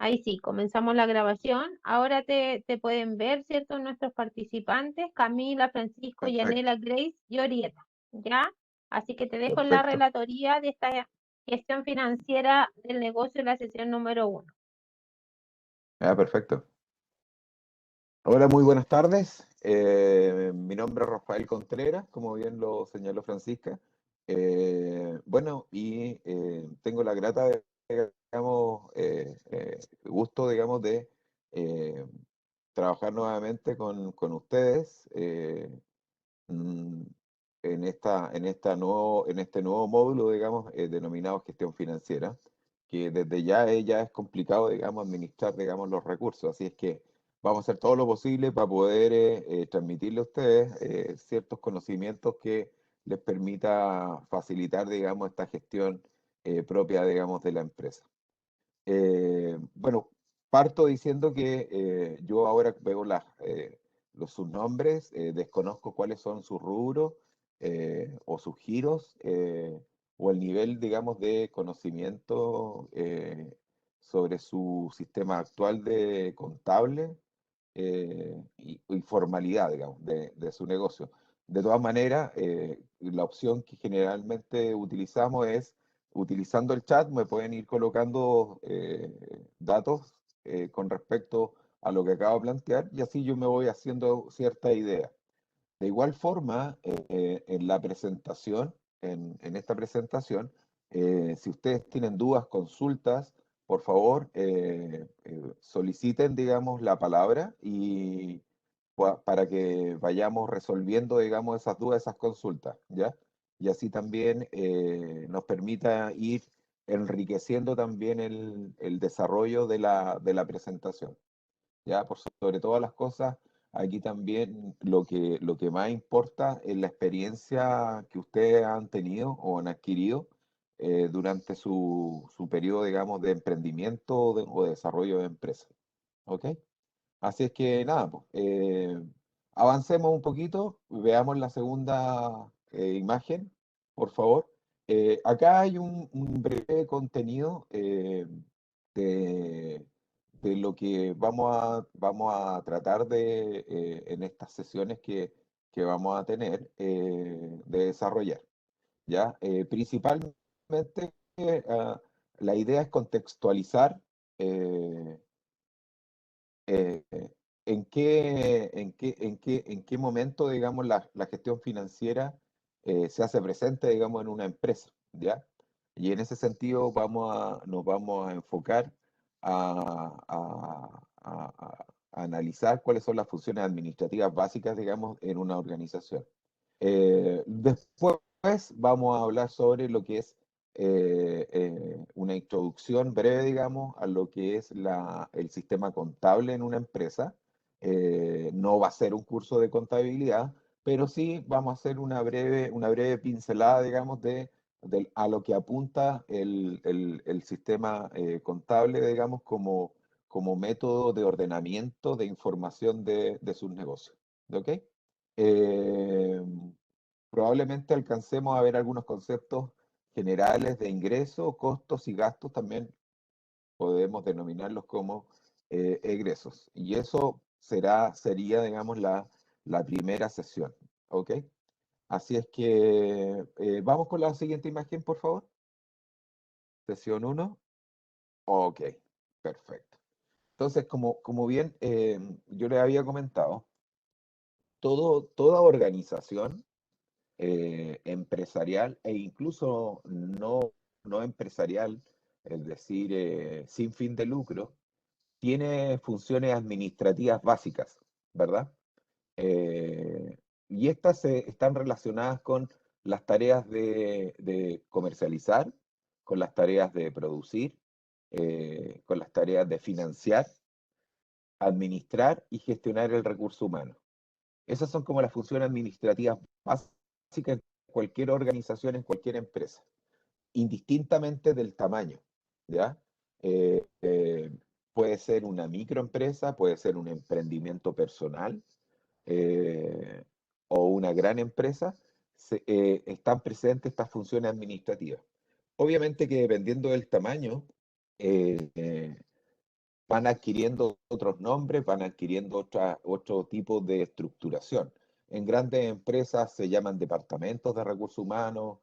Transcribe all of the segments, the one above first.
Ahí sí, comenzamos la grabación. Ahora te pueden ver, ¿cierto? Nuestros participantes, Camila, Francisco, Perfecto, Yanela, Grace y Orieta, ¿ya? Así que te dejo la perfecto. relatoría de esta gestión financiera del negocio, la sesión número 1. Perfecto. Hola, muy buenas tardes. Mi nombre es Rafael Contreras, como bien lo señaló Francisca. Tengo la grata, digamos, gusto, digamos, de eh, trabajar nuevamente con ustedes. Mm, en este nuevo módulo, digamos, denominado gestión financiera, que desde ya es complicado, digamos, administrar, digamos, los recursos. Así es que vamos a hacer todo lo posible para poder transmitirle a ustedes ciertos conocimientos que les permita facilitar, digamos, esta gestión propia, digamos, de la empresa. Bueno, parto diciendo que yo ahora veo los subnombres, desconozco cuáles son sus rubros o sus giros o el nivel, digamos, de conocimiento sobre su sistema actual de contable y formalidad, digamos, de su negocio. De todas maneras, la opción que generalmente utilizamos es utilizando el chat me pueden ir colocando datos con respecto a lo que acabo de plantear y así yo me voy haciendo cierta idea. De igual forma, en la presentación, en esta presentación, si ustedes tienen dudas, consultas, por favor, soliciten, digamos, la palabra y para que vayamos resolviendo, digamos, esas dudas, esas consultas, ¿ya? Y así también nos permita ir enriqueciendo también el desarrollo de la presentación. Ya, por sobre todas las cosas, aquí también lo que más importa es la experiencia que ustedes han tenido o han adquirido durante su periodo, digamos, de emprendimiento o de desarrollo de empresa. ¿Ok? Así es que nada, pues, avancemos un poquito, veamos la segunda imagen, por favor. Acá hay un breve contenido de, de lo que vamos a tratar en estas sesiones que vamos a tener de desarrollar. ¿Ya? Principalmente, ah, la idea es contextualizar eh, eh, en qué momento, digamos, la gestión financiera se hace presente, digamos, en una empresa, ¿ya? Y en ese sentido nos vamos a enfocar a analizar cuáles son las funciones administrativas básicas, digamos, en una organización. Después vamos a hablar sobre lo que es una introducción breve, digamos, a lo que es el sistema contable en una empresa. No va a ser un curso de contabilidad, pero sí vamos a hacer una breve pincelada, digamos, a lo que apunta el sistema contable, digamos, como método de ordenamiento de información de sus negocios. ¿Ok? Eh, Probablemente alcancemos a ver algunos conceptos generales de ingresos, costos y gastos, también podemos denominarlos como egresos. Y eso sería, digamos, la primera sesión. ¿Ok? Así es que vamos con la siguiente imagen, por favor. Sesión uno. Ok, perfecto. Entonces, como bien yo les había comentado, toda organización empresarial e incluso no empresarial, es decir, sin fin de lucro, tiene funciones administrativas básicas, ¿verdad? Eh, y estas están relacionadas con las tareas de comercializar, con las tareas de producir, con las tareas de financiar, administrar y gestionar el recurso humano. Esas son como las funciones administrativas básicas en cualquier organización, en cualquier empresa, indistintamente del tamaño, ¿ya? Eh, eh, Puede ser una microempresa, puede ser un emprendimiento personal eh, o una gran empresa, están presentes estas funciones administrativas. Obviamente que dependiendo del tamaño, eh, eh, van adquiriendo otros nombres, van adquiriendo otro tipo de estructuración. En grandes empresas se llaman departamentos de recursos humanos,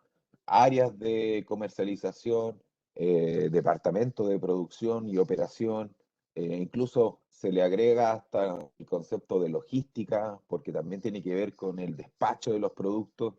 áreas de comercialización, departamento de producción y operación. Incluso se le agrega hasta el concepto de logística, porque también tiene que ver con el despacho de los productos.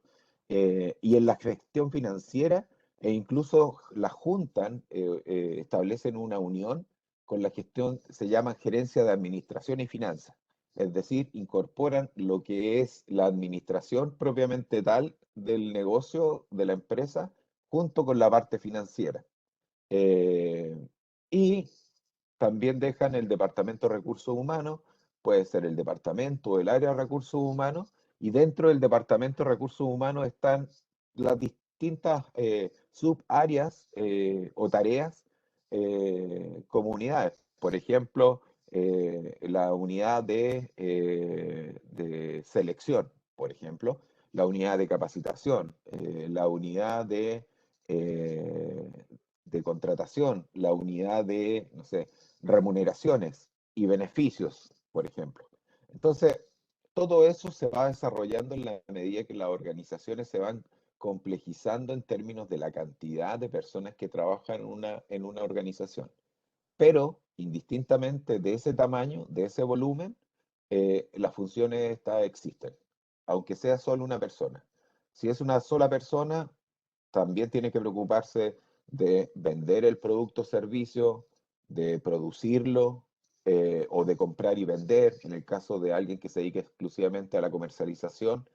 Y en la gestión financiera, e incluso la juntan, establecen una unión con la gestión, se llama gerencia de administración y finanzas. Es decir, incorporan lo que es la administración propiamente tal del negocio, de la empresa, junto con la parte financiera. Eh, y también dejan el departamento de recursos humanos, puede ser el departamento o el área de recursos humanos, y dentro del departamento de recursos humanos están las distintas subáreas o tareas, comunidades. Por ejemplo, la unidad de selección, por ejemplo, la unidad de capacitación, la unidad eh, de contratación, la unidad de, no sé, remuneraciones y beneficios, por ejemplo. Entonces, todo eso se va desarrollando en la medida que las organizaciones se van complejizando en términos de la cantidad de personas que trabajan en una organización. Pero, indistintamente de ese tamaño, de ese volumen, las funciones estas existen, aunque sea solo una persona. Si es una sola persona, también tiene que preocuparse de vender el producto o servicio, de producirlo o de comprar y vender, en el caso de alguien que se dedique exclusivamente a la comercialización,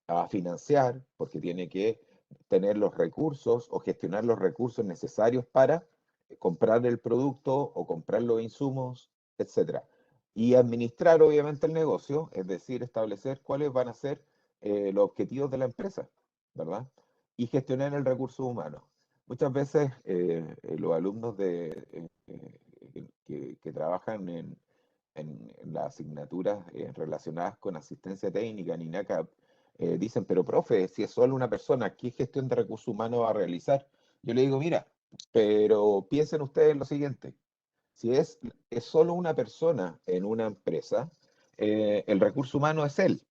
a financiar, porque tiene que tener los recursos o gestionar los recursos necesarios para comprar el producto o comprar los insumos, etcétera. Y administrar obviamente el negocio, es decir, establecer cuáles van a ser los objetivos de la empresa, ¿verdad? Y gestionar el recurso humano. Muchas veces los alumnos que trabajan en las asignaturas relacionadas con asistencia técnica en INACAP dicen, pero profe, si es solo una persona, ¿qué gestión de recursos humanos va a realizar? Yo le digo, mira, pero piensen ustedes en lo siguiente, si es solo una persona en una empresa, el recurso humano es él.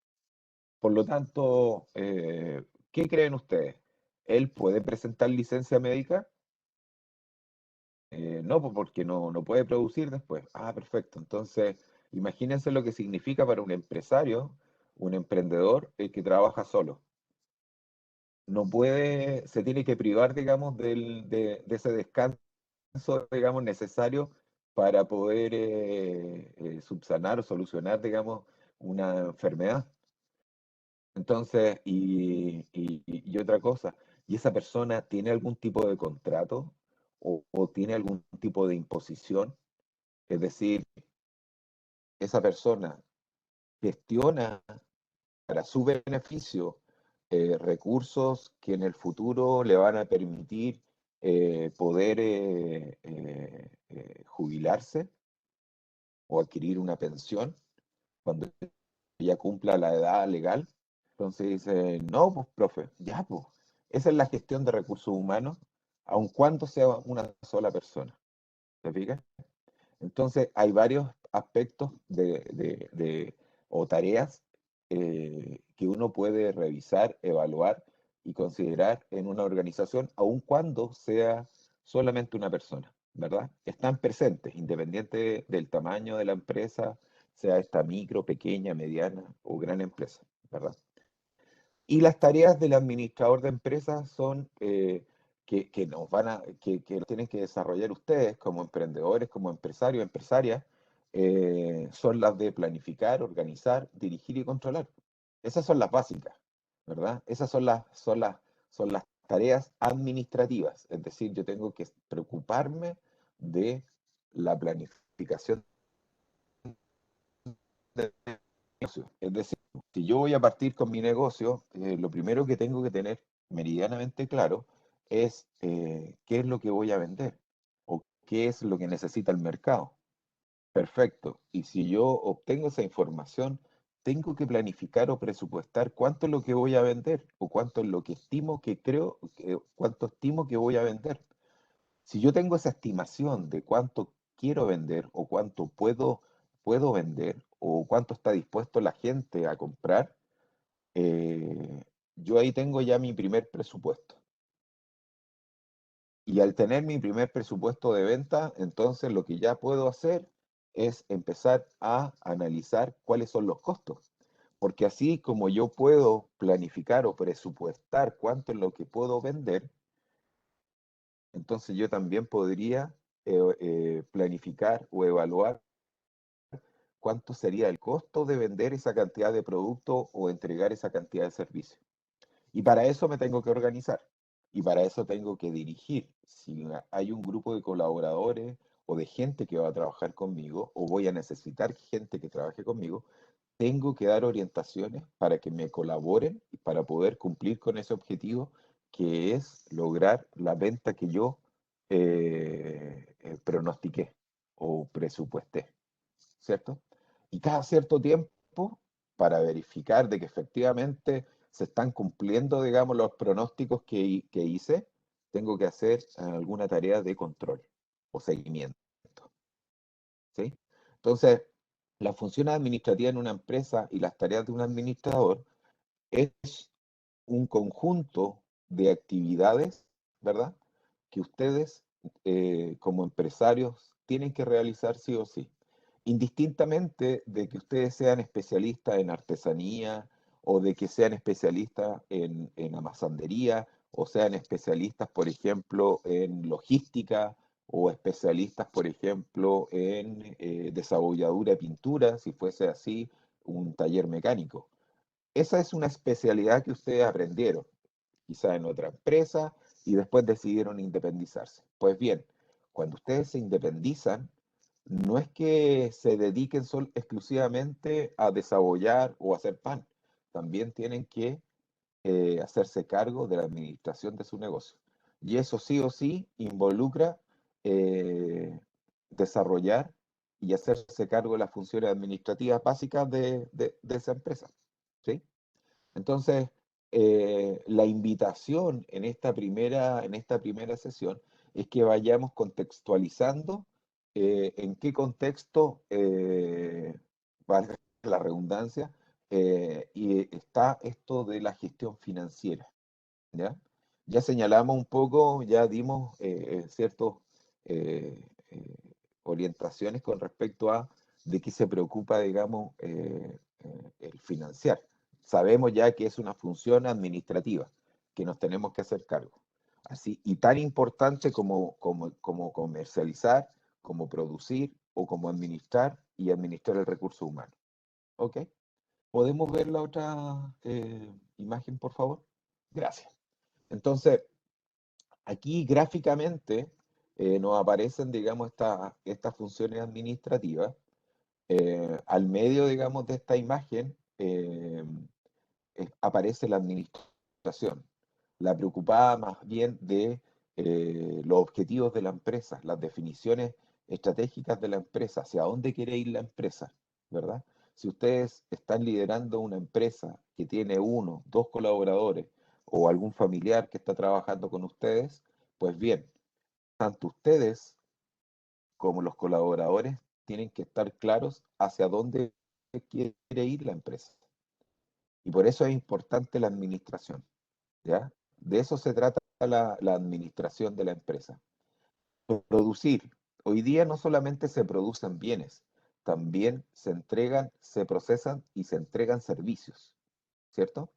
Por lo tanto, ¿qué creen ustedes? ¿Él puede presentar licencia médica? No, pues porque no puede producir después. Ah, perfecto. Entonces, imagínense lo que significa para un empresario, un emprendedor, que trabaja solo. No puede, se tiene que privar, digamos, de ese descanso, digamos, necesario para poder subsanar o solucionar, digamos, una enfermedad. Entonces, y otra cosa, ¿y esa persona tiene algún tipo de contrato o tiene algún tipo de imposición? Es decir, esa persona gestiona para su beneficio recursos que en el futuro le van a permitir poder jubilarse o adquirir una pensión cuando ya cumpla la edad legal. Entonces dice, no, pues profe, ya pues, esa es la gestión de recursos humanos, aun cuando sea una sola persona. ¿Te fijas? Entonces hay varios aspectos o tareas que uno puede revisar, evaluar y considerar en una organización, aun cuando sea solamente una persona, ¿verdad? Están presentes, independiente del tamaño de la empresa, sea esta micro, pequeña, mediana o gran empresa, ¿verdad? Y las tareas del administrador de empresas son que nos que tienen que desarrollar ustedes como emprendedores, como empresarios, empresarias, son las de planificar, organizar, dirigir y controlar. Esas son las básicas, ¿verdad? Esas son las tareas administrativas. Es decir, yo tengo que preocuparme de la planificación del negocio. Es decir, si yo voy a partir con mi negocio, lo primero que tengo que tener meridianamente claro es qué es lo que voy a vender o qué es lo que necesita el mercado. Perfecto. Y si yo obtengo esa información, tengo que planificar o presupuestar cuánto es lo que voy a vender o cuánto es lo que estimo que cuánto estimo que voy a vender. Si yo tengo esa estimación de cuánto quiero vender o cuánto puedo vender o cuánto está dispuesto la gente a comprar, yo ahí tengo ya mi primer presupuesto. Y al tener mi primer presupuesto de venta, entonces lo que ya puedo hacer es empezar a analizar cuáles son los costos. Porque así como yo puedo planificar o presupuestar cuánto es lo que puedo vender, entonces yo también podría planificar o evaluar cuánto sería el costo de vender esa cantidad de producto o entregar esa cantidad de servicio. Y para eso me tengo que organizar y para eso tengo que dirigir. Si hay un grupo de colaboradores o de gente que va a trabajar conmigo o voy a necesitar gente que trabaje conmigo, tengo que dar orientaciones para que me colaboren y para poder cumplir con ese objetivo que es lograr la venta que yo pronostiqué o presupuesté, ¿cierto? Y cada cierto tiempo, para verificar de que efectivamente se están cumpliendo, digamos, los pronósticos que hice, tengo que hacer alguna tarea de control o seguimiento, ¿sí? Entonces, las funciones administrativas en una empresa y las tareas de un administrador es un conjunto de actividades, ¿verdad? Que ustedes como empresarios tienen que realizar sí o sí, indistintamente de que ustedes sean especialistas en artesanía o de que sean especialistas en amasandería o sean especialistas, por ejemplo, en logística o especialistas, por ejemplo, en desabolladura de pintura, si fuese así, un taller mecánico. Esa es una especialidad que ustedes aprendieron, quizá en otra empresa, y después decidieron independizarse. Pues bien, cuando ustedes se independizan, no es que se dediquen exclusivamente a desabollar o a hacer pan, también tienen que hacerse cargo de la administración de su negocio. Y eso sí o sí involucra eh, desarrollar y hacerse cargo de las funciones administrativas básicas de esa empresa. ¿Sí? Entonces, la invitación en esta primera sesión es que vayamos contextualizando en qué contexto, valga la redundancia, y está esto de la gestión financiera, ¿ya? Ya señalamos un poco, ya dimos ciertas orientaciones con respecto a de qué se preocupa, digamos, el financiar. Sabemos ya que es una función administrativa que nos tenemos que hacer cargo. Así, y tan importante como comercializar, como producir o como administrar y administrar el recurso humano. ¿Ok? ¿Podemos ver la otra imagen, por favor? Gracias. Entonces, aquí gráficamente nos aparecen, digamos, estas funciones administrativas. Al medio, digamos, de esta imagen aparece la administración, la preocupada más bien de los objetivos de la empresa, las definiciones estratégicas de la empresa, hacia dónde quiere ir la empresa, ¿verdad? Si ustedes están liderando una empresa que tiene uno, dos colaboradores o algún familiar que está trabajando con ustedes, pues bien, tanto ustedes como los colaboradores tienen que estar claros hacia dónde quiere ir la empresa. Y por eso es importante la administración, ¿ya? De eso se trata la administración de la empresa. Producir. Hoy día no solamente se producen bienes, también se entregan, se procesan y se entregan servicios, ¿cierto?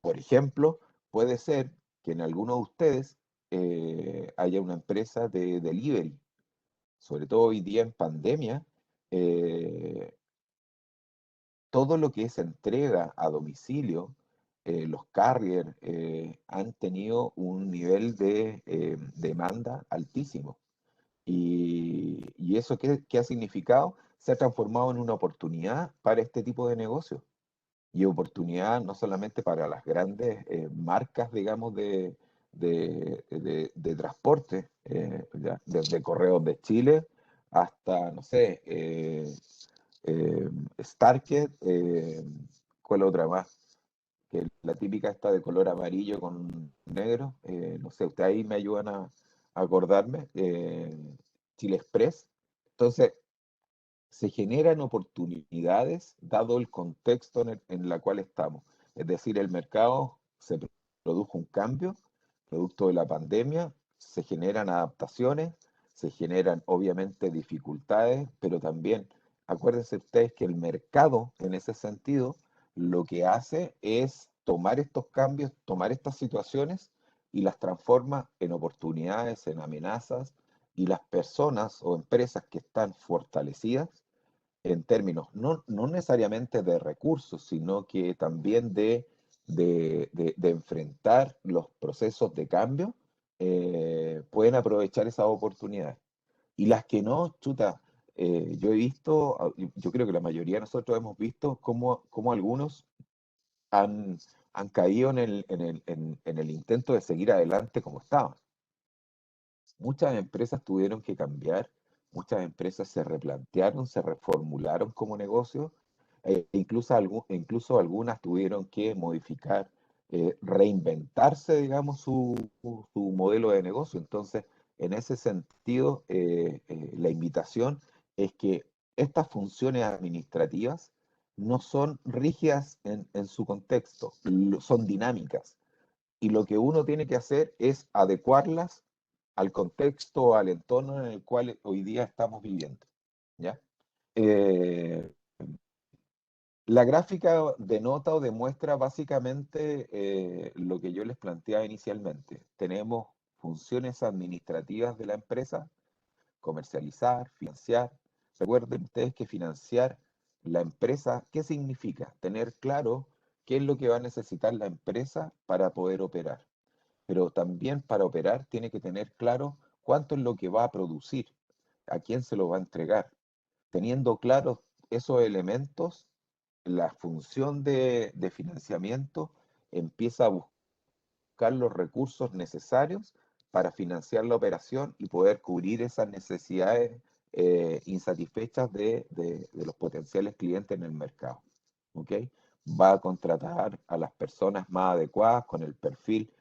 Por ejemplo, puede ser que en alguno de ustedes haya una empresa de delivery, sobre todo hoy día en pandemia, eh, todo lo que es entrega a domicilio, los carriers han tenido un nivel de demanda altísimo. ¿Y eso qué ha significado? Se ha transformado en una oportunidad para este tipo de negocios. Y oportunidad no solamente para las grandes marcas, digamos, de transporte, desde Correos de Chile hasta, no sé, eh, Starket, ¿cuál otra más? Que la típica está de color amarillo con negro, no sé, ustedes ahí me ayudan a acordarme, Chile Express, Entonces, se generan oportunidades dado el contexto en el cual estamos. Es decir, el mercado se produjo un cambio, producto de la pandemia, se generan adaptaciones, se generan obviamente dificultades, pero también acuérdense ustedes que el mercado en ese sentido lo que hace es tomar estos cambios, tomar estas situaciones y las transforma en oportunidades, en amenazas, y las personas o empresas que están fortalecidas en términos no necesariamente de recursos, sino que también de enfrentar los procesos de cambio, pueden aprovechar esas oportunidades. Y las que no, chuta, yo he visto, yo creo que la mayoría de nosotros hemos visto cómo algunos han, han caído en el intento de seguir adelante como estaban. Muchas empresas tuvieron que cambiar, muchas empresas se replantearon, se reformularon como negocio, incluso algunas tuvieron que modificar, reinventarse, digamos, su modelo de negocio. Entonces, en ese sentido, la invitación es que estas funciones administrativas no son rígidas en su contexto, son dinámicas. Y lo que uno tiene que hacer es adecuarlas al contexto, al entorno en el cual hoy día estamos viviendo, ¿ya? Eh, la gráfica denota o demuestra básicamente lo que yo les planteaba inicialmente. Tenemos funciones administrativas de la empresa: comercializar, financiar. Recuerden ustedes que financiar la empresa, ¿qué significa? Tener claro qué es lo que va a necesitar la empresa para poder operar. Pero también para operar tiene que tener claro cuánto es lo que va a producir, a quién se lo va a entregar. Teniendo claros esos elementos, la función de financiamiento empieza a buscar los recursos necesarios para financiar la operación y poder cubrir esas necesidades insatisfechas de los potenciales clientes en el mercado. ¿Ok? Va a contratar a las personas más adecuadas con el perfil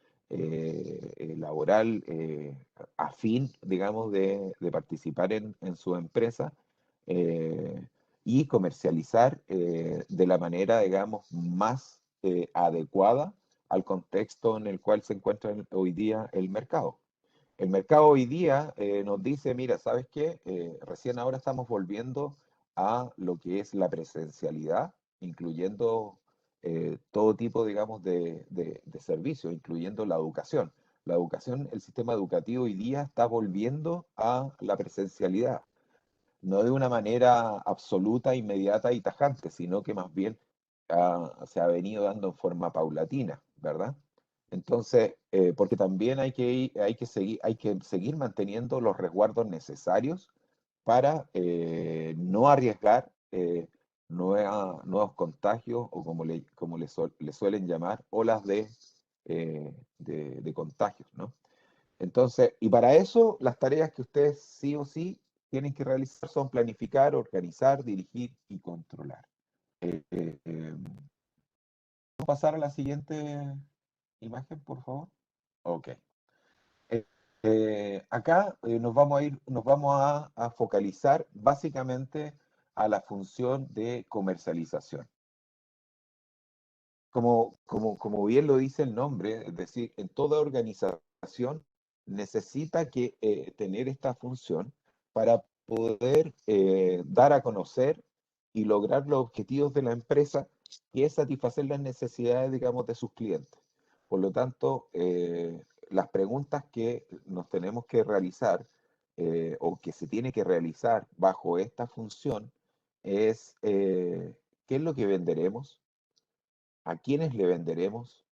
laboral afín, digamos, de participar en su empresa, eh, y comercializar de la manera, digamos, más adecuada al contexto en el cual se encuentra hoy día el mercado. El mercado hoy día nos dice, mira, ¿sabes qué? Recién ahora estamos volviendo a lo que es la presencialidad, incluyendo todo tipo, digamos, de servicios, incluyendo la educación. La educación, el sistema educativo hoy día está volviendo a la presencialidad, no de una manera absoluta, inmediata y tajante, sino que más bien se ha venido dando en forma paulatina, ¿verdad? Entonces, porque también hay que seguir manteniendo los resguardos necesarios para no arriesgar nuevos contagios o le suelen llamar, olas de contagios, ¿no? Entonces, y para eso las tareas que ustedes sí o sí tienen que realizar son planificar, organizar, dirigir y controlar. ¿Vamos a pasar a la siguiente imagen, por favor? Ok. Acá nos vamos a focalizar básicamente a la función de comercialización. Como bien lo dice el nombre, es decir, en toda organización necesita tener esta función para poder dar a conocer y lograr los objetivos de la empresa, que es satisfacer las necesidades, digamos, de sus clientes. Por lo tanto, las preguntas que nos tenemos que realizar, o que se tiene que realizar bajo esta función es, ¿qué es lo que venderemos? ¿A quiénes le venderemos?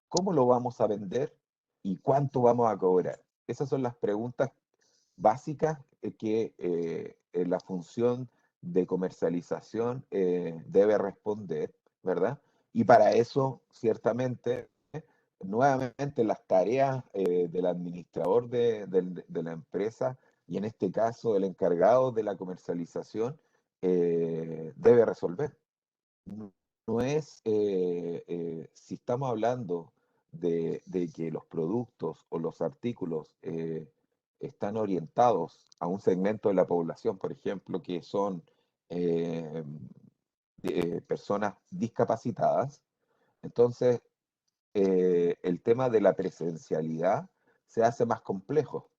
¿Cómo lo vamos a vender? ¿Y cuánto vamos a cobrar? Esas son las preguntas básicas que la función de comercialización debe responder, ¿verdad? Y para eso, ciertamente, nuevamente las tareas del administrador de la empresa, y en este caso el encargado de la comercialización, debe resolver. No es, si estamos hablando de que los productos o los artículos están orientados a un segmento de la población, por ejemplo, que son personas discapacitadas. Entonces, el tema de la presencialidad se hace más complejo.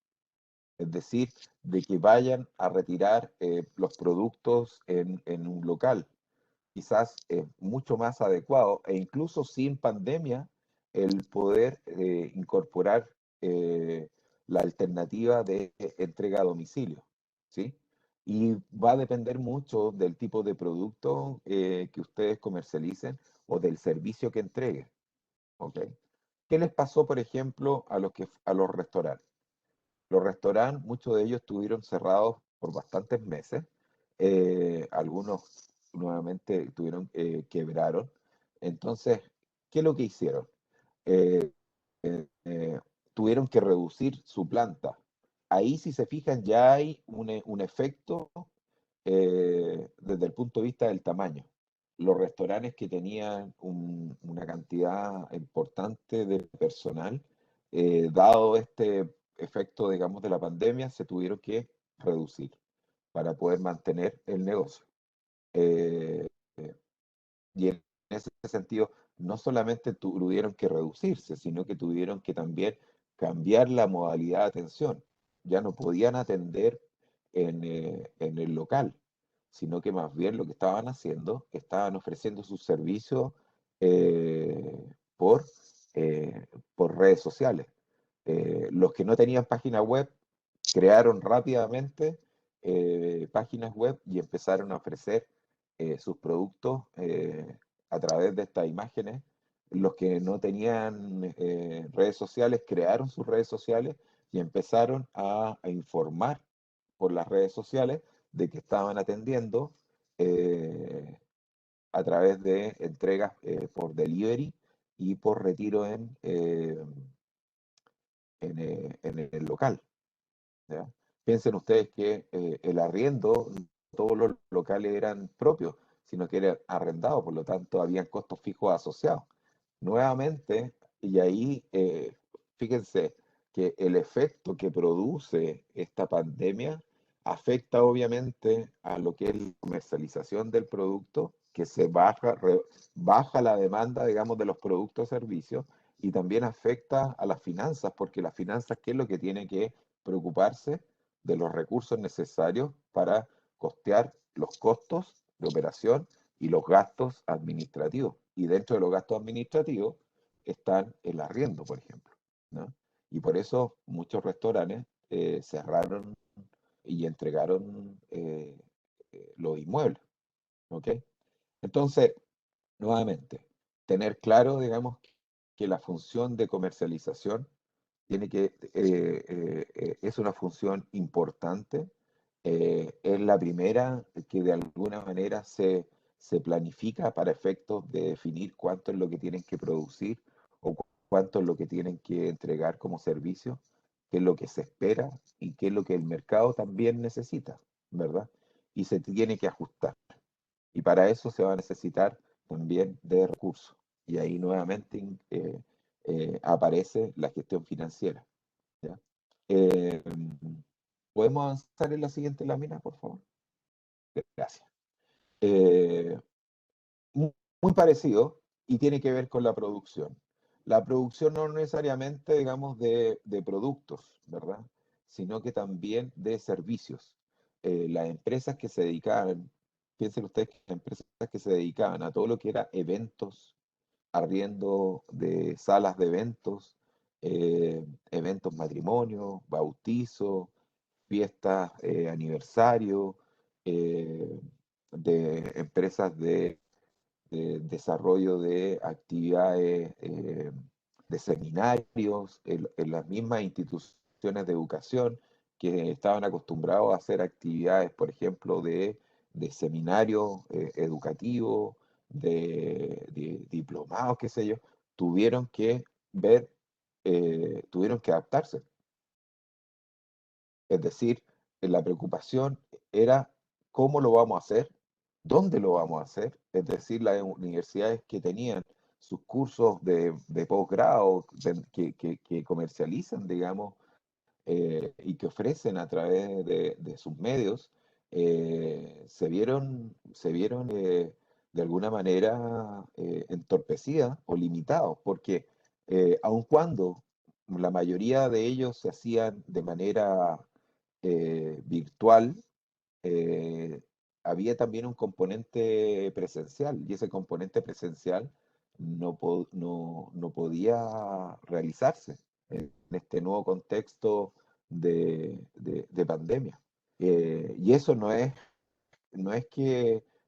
Es decir, de que vayan a retirar los productos en un local. Quizás es mucho más adecuado e incluso sin pandemia el poder incorporar la alternativa de entrega a domicilio, ¿sí? Y va a depender mucho del tipo de producto que ustedes comercialicen o del servicio que entreguen, ¿ok? ¿Qué les pasó, por ejemplo, a los restaurantes? Los restaurantes, muchos de ellos estuvieron cerrados por bastantes meses. Algunos nuevamente quebraron. Entonces, ¿qué es lo que hicieron? Eh, Tuvieron que reducir su planta. Ahí, si se fijan, ya hay un efecto desde el punto de vista del tamaño. Los restaurantes que tenían una cantidad importante de personal, dado este efecto, digamos, de la pandemia, se tuvieron que reducir para poder mantener el negocio. Eh, y en ese sentido, no solamente tuvieron que reducirse, sino que tuvieron que también cambiar la modalidad de atención. Ya no podían atender en el local, sino que más bien lo que estaban haciendo, estaban ofreciendo sus servicios eh, por, por redes sociales. Los que no tenían página web crearon rápidamente páginas web y empezaron a ofrecer sus productos a través de estas imágenes. Los que no tenían redes sociales crearon sus redes sociales y empezaron a informar por las redes sociales de que estaban atendiendo eh, a través de entregas por delivery y por retiro en el local. ¿Ya? Piensen ustedes que el arriendo, no todos los locales eran propios, sino que eran arrendados, por lo tanto, habían costos fijos asociados. Nuevamente, y ahí, fíjense que el efecto que produce esta pandemia afecta obviamente a lo que es la comercialización del producto, que se baja la demanda, digamos, de los productos o servicios, y también afecta a las finanzas, porque las finanzas, ¿qué es lo que tiene que preocuparse? De los recursos necesarios para costear los costos de operación y los gastos administrativos. Y dentro de los gastos administrativos están el arriendo, por ejemplo, ¿no? Y por eso muchos restaurantes cerraron y entregaron los inmuebles, ¿ok? Entonces, nuevamente, tener claro, digamos, que la función de comercialización es una función importante, es la primera que de alguna manera se planifica para efectos de definir cuánto es lo que tienen que producir o cuánto es lo que tienen que entregar como servicio, qué es lo que se espera y qué es lo que el mercado también necesita, ¿verdad? Y se tiene que ajustar. Y para eso se va a necesitar también de recursos. Y ahí nuevamente aparece la gestión financiera. ¿Ya? Eh, ¿Podemos avanzar en la siguiente lámina, por favor? Gracias. Eh, Muy parecido y tiene que ver con la producción. La producción no necesariamente, digamos, de productos, ¿verdad? Sino que también de servicios. Las empresas que se dedicaban, piensen ustedes que las empresas que se dedicaban a todo lo que era eventos, arriendo de salas de eventos, eventos matrimonios, bautizos, fiestas, aniversario, eh, de empresas de desarrollo de actividades, de seminarios en las mismas instituciones de educación que estaban acostumbrados a hacer actividades, por ejemplo, de seminarios educativos, de diplomados, qué sé yo, tuvieron que ver, tuvieron que adaptarse. Es decir, la preocupación era cómo lo vamos a hacer, dónde lo vamos a hacer. Es decir, las universidades que tenían sus cursos de posgrado que comercializan, digamos, y que ofrecen a través de sus medios, se vieron de alguna manera entorpecidas o limitados, porque aun cuando la mayoría de ellos se hacían de manera virtual, eh, había también un componente presencial y ese componente presencial no podía realizarse en este nuevo contexto de pandemia. Y eso no es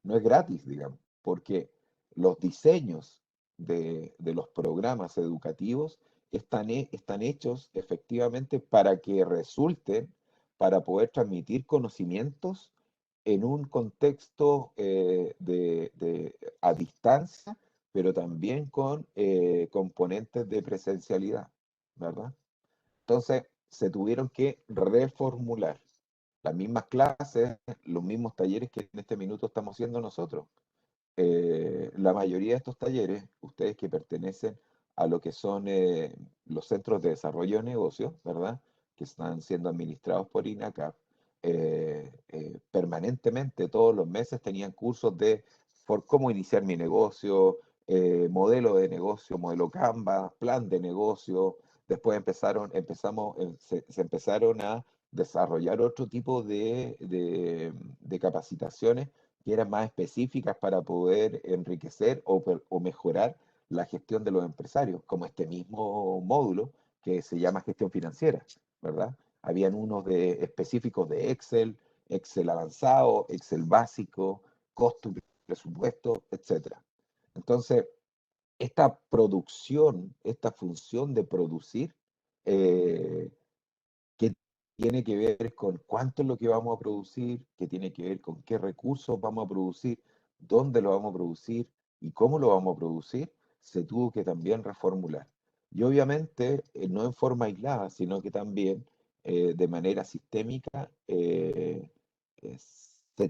gratis, digamos, porque los diseños de los programas educativos están hechos efectivamente para que resulten, para poder transmitir conocimientos en un contexto a distancia, pero también con componentes de presencialidad, ¿verdad? Entonces, se tuvieron que reformular las mismas clases, los mismos talleres que en este minuto estamos haciendo nosotros. La mayoría de estos talleres, ustedes que pertenecen a lo que son los centros de desarrollo de negocios, ¿verdad? Que están siendo administrados por INACAP, permanentemente, todos los meses, tenían cursos por cómo iniciar mi negocio, modelo de negocio, modelo Canva, plan de negocio. Después se empezaron a desarrollar otro tipo de capacitaciones que eran más específicas para poder enriquecer o mejorar la gestión de los empresarios, como este mismo módulo que se llama gestión financiera, ¿verdad? Habían unos específicos de Excel, Excel avanzado, Excel básico, costo y presupuesto, etcétera. Entonces, esta producción, esta función de producir, eh, que tiene que ver con cuánto es lo que vamos a producir, que tiene que ver con qué recursos vamos a producir, dónde lo vamos a producir y cómo lo vamos a producir, se tuvo que también reformular. Y obviamente, no en forma aislada, sino que también de manera sistémica, se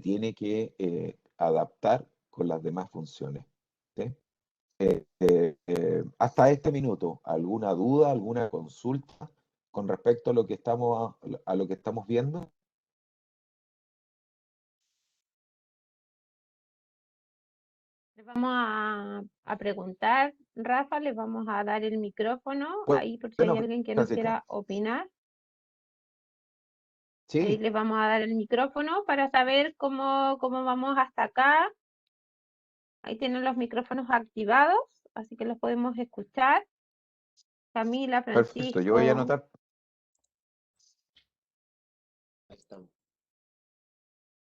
tiene que adaptar con las demás funciones. ¿Sí? Hasta este minuto, ¿alguna duda, alguna consulta con respecto a lo que estamos viendo? Les vamos a preguntar, Rafa, les vamos a dar el micrófono ahí por si hay Bueno, alguien que nos Francisca, quiera opinar. Ahí sí, les vamos a dar el micrófono para saber cómo vamos hasta acá. Ahí tienen los micrófonos activados, así que los podemos escuchar. Camila, perfecto, yo voy a Francisco, anotar.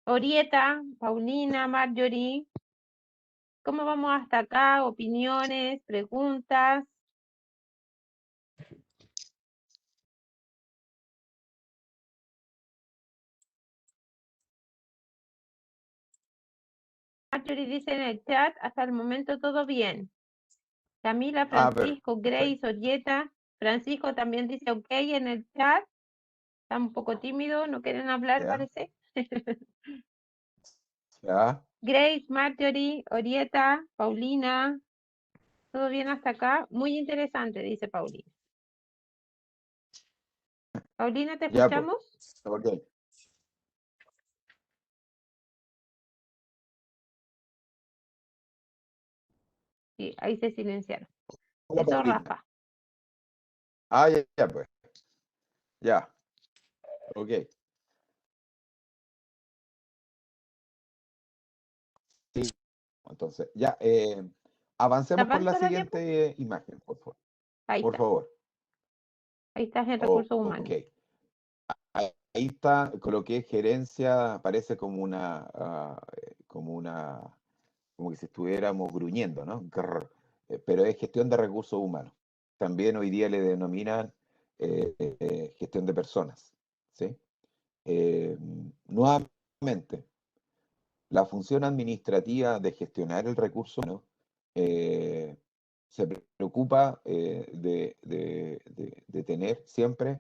Orieta, Paulina, Marjorie. ¿Cómo vamos hasta acá? Opiniones, preguntas. Marjorie dice en el chat, hasta el momento todo bien. Camila, Francisco, Grace, Perfecto. Orieta. Francisco también dice ok en el chat. Está un poco tímido, no quieren hablar, Ya, parece. ya, Grace, Marjorie, Orieta, Paulina. ¿Todo bien hasta acá? Muy interesante, dice Paulina. Paulina, ¿te ya, pues. escuchamos? Ok. Sí, ahí se silenciaron. Hola, Eso, Paulina. Rafa. Ah, ya, ya, pues. Ya, ok. Sí, entonces, ya, avancemos con la ¿Avanzo la diapositiva? siguiente imagen, por favor. Ahí Por está. favor. Ahí está en recursos Ok. humanos. Ahí está, coloqué gerencia, parece como que si estuviéramos gruñendo, ¿no? Grr. Pero es gestión de recursos humanos. También hoy día le denominan gestión de personas, ¿sí? Eh, Nuevamente, la función administrativa de gestionar el recurso humano eh, se preocupa de tener siempre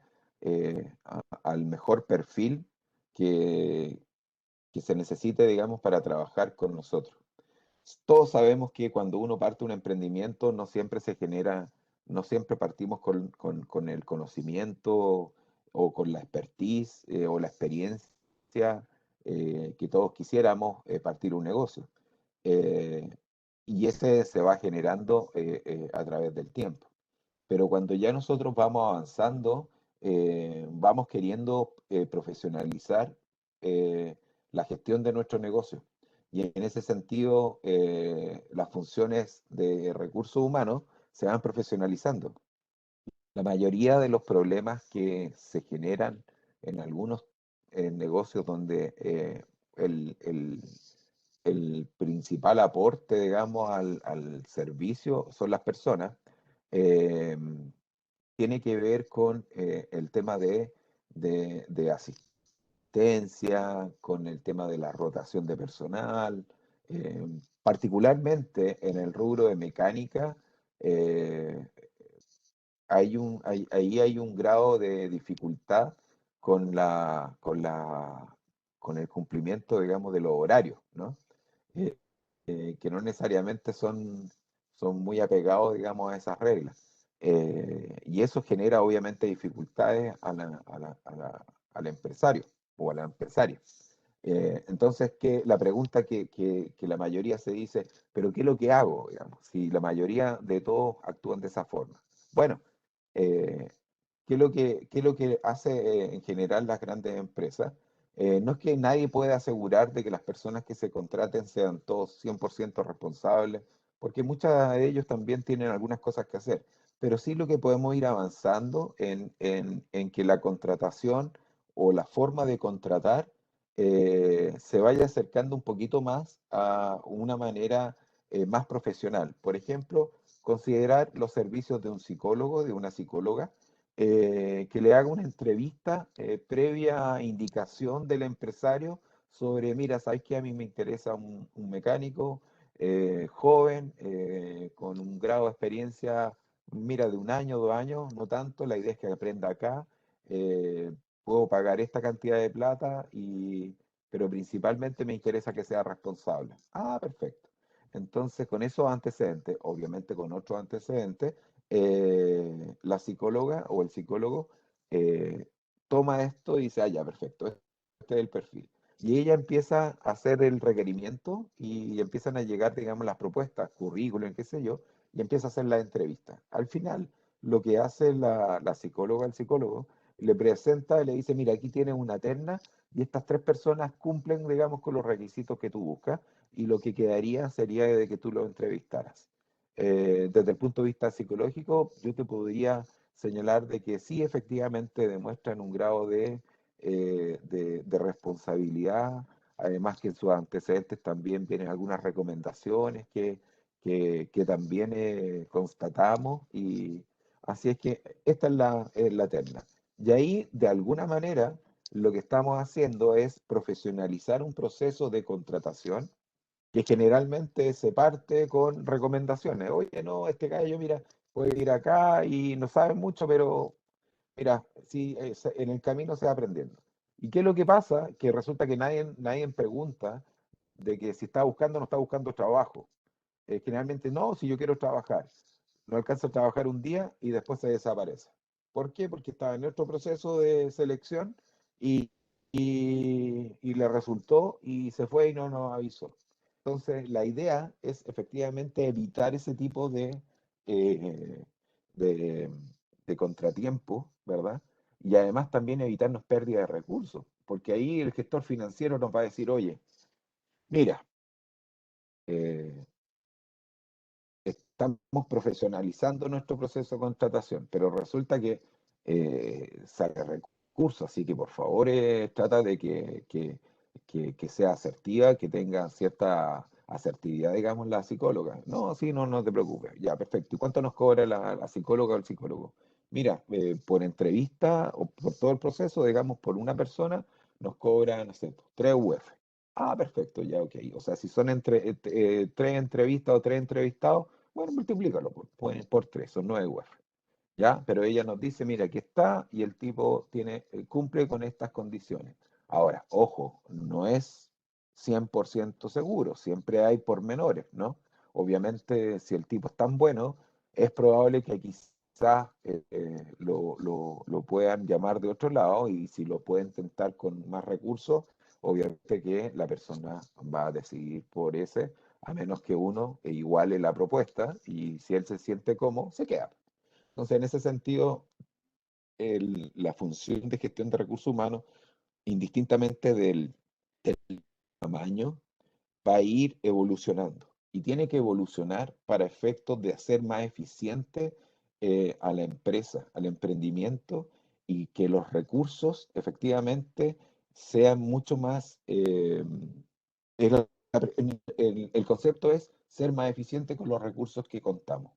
al mejor perfil que, que se necesite, digamos, para trabajar con nosotros. Todos sabemos que cuando uno parte un emprendimiento no siempre partimos con el conocimiento o con la expertise o la experiencia que todos quisiéramos partir un negocio. Eh, y ese se va generando a través del tiempo. Pero cuando ya nosotros vamos avanzando, vamos queriendo profesionalizar la gestión de nuestro negocio. Y en ese sentido, las funciones de recursos humanos se van profesionalizando. La mayoría de los problemas que se generan en algunos negocios donde el principal aporte, digamos, al servicio son las personas, eh, tiene que ver con el tema de asistencia, con el tema de la rotación de personal, particularmente en el rubro de mecánica. eh, ahí hay un grado de dificultad con el cumplimiento, digamos, de los horarios, ¿no? Eh, que no necesariamente son muy apegados, digamos, a esas reglas. Y eso genera obviamente dificultades al empresario o a la empresaria. Entonces, la pregunta que la mayoría se dice, ¿pero qué es lo que hago? Digamos, si la mayoría de todos actúan de esa forma. Bueno, eh, qué es lo que hace en general las grandes empresas? No es que nadie pueda asegurar de que las personas que se contraten sean todos 100% responsables, porque muchos de ellos también tienen algunas cosas que hacer, pero sí lo que podemos ir avanzando en que la contratación o la forma de contratar se vaya acercando un poquito más a una manera más profesional. Por ejemplo, considerar los servicios de un psicólogo, de una psicóloga, que le haga una entrevista previa indicación del empresario sobre, mira, sabes que a mí me interesa un mecánico joven, con un grado de experiencia, mira, de un año, 2 años, no tanto, la idea es que aprenda acá, eh, puedo pagar esta cantidad de plata, pero principalmente me interesa que sea responsable. Ah, perfecto. Entonces, con esos antecedentes, obviamente con otros antecedentes, la psicóloga o el psicólogo eh, toma esto y dice, ah, ya, perfecto, este es el perfil. Y ella empieza a hacer el requerimiento y empiezan a llegar, digamos, las propuestas, currículum, qué sé yo, y empieza a hacer la entrevista. Al final, lo que hace la psicóloga, el psicólogo, le presenta y le dice, mira, aquí tienes una terna y estas 3 personas cumplen, digamos, con los requisitos que tú buscas y lo que quedaría sería de que tú lo entrevistaras. Desde el punto de vista psicológico, yo te podría señalar de que sí, efectivamente demuestran un grado de responsabilidad, además que en sus antecedentes también vienen algunas recomendaciones que también constatamos, y así es que esta es la terna. Y ahí, de alguna manera, lo que estamos haciendo es profesionalizar un proceso de contratación que generalmente se parte con recomendaciones. Oye, no, este gallo, mira, puede ir acá y no sabe mucho, pero mira, sí, en el camino se va aprendiendo. ¿Y qué es lo que pasa? Que resulta que nadie pregunta de que si está buscando o no está buscando trabajo. Generalmente no, si yo quiero trabajar. No alcanza a trabajar un día y después se desaparece. ¿Por qué? Porque estaba en otro proceso de selección y, y le resultó y se fue y no nos avisó. Entonces, la idea es efectivamente evitar ese tipo eh, de, de contratiempo, ¿verdad? Y además también evitarnos pérdida de recursos, porque ahí el gestor financiero nos va a decir, oye, mira, eh, estamos profesionalizando nuestro proceso de contratación, pero resulta que sale recursos, así que por favor trata de que sea asertiva, que tenga cierta asertividad, digamos, la psicóloga. No, sí, no, no te preocupes. Ya, perfecto. ¿Y cuánto nos cobra la psicóloga o el psicólogo? Mira, por entrevista o por todo el proceso, digamos, por una persona, nos cobran, no sé, 3 UF. Ah, perfecto, ya, ok. O sea, si son 3 entrevistas o 3 entrevistados, bueno, multiplícalo por 3, son 9 UF. ¿Ya? Pero ella nos dice, mira, aquí está y el tipo cumple con estas condiciones. Ahora, ojo, no es 100% seguro, siempre hay pormenores, ¿no? Obviamente, si el tipo es tan bueno, es probable que quizás quizás lo puedan llamar de otro lado y si lo pueden tentar con más recursos, obviamente que la persona va a decidir por ese, a menos que uno iguale la propuesta y si él se siente cómodo, se queda. Entonces, en ese sentido, la función de gestión de recursos humanos, indistintamente del tamaño, va a ir evolucionando y tiene que evolucionar para efectos de hacer más eficiente a la empresa, al emprendimiento y que los recursos efectivamente sean mucho más... el, el concepto es ser más eficiente con los recursos que contamos.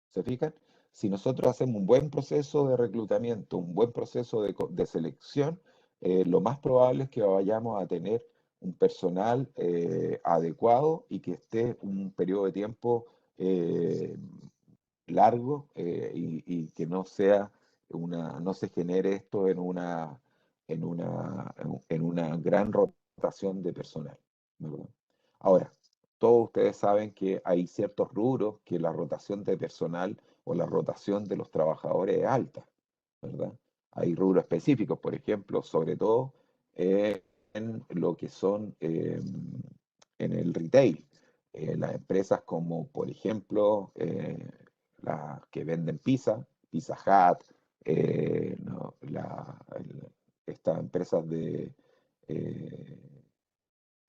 ¿Se fijan? Si nosotros hacemos un buen proceso de reclutamiento, un buen proceso de selección, lo más probable es que vayamos a tener un personal adecuado y que esté un periodo de tiempo eh, largo y que no sea no se genere esto en una gran rotación de personal, ¿verdad? Ahora, todos ustedes saben que hay ciertos rubros que la rotación de personal o la rotación de los trabajadores es alta, ¿verdad? Hay rubros específicos, por ejemplo, sobre todo en lo que son en el retail. Las empresas como, por ejemplo, las que venden pizza, Pizza Hut, no, estas empresas de eh,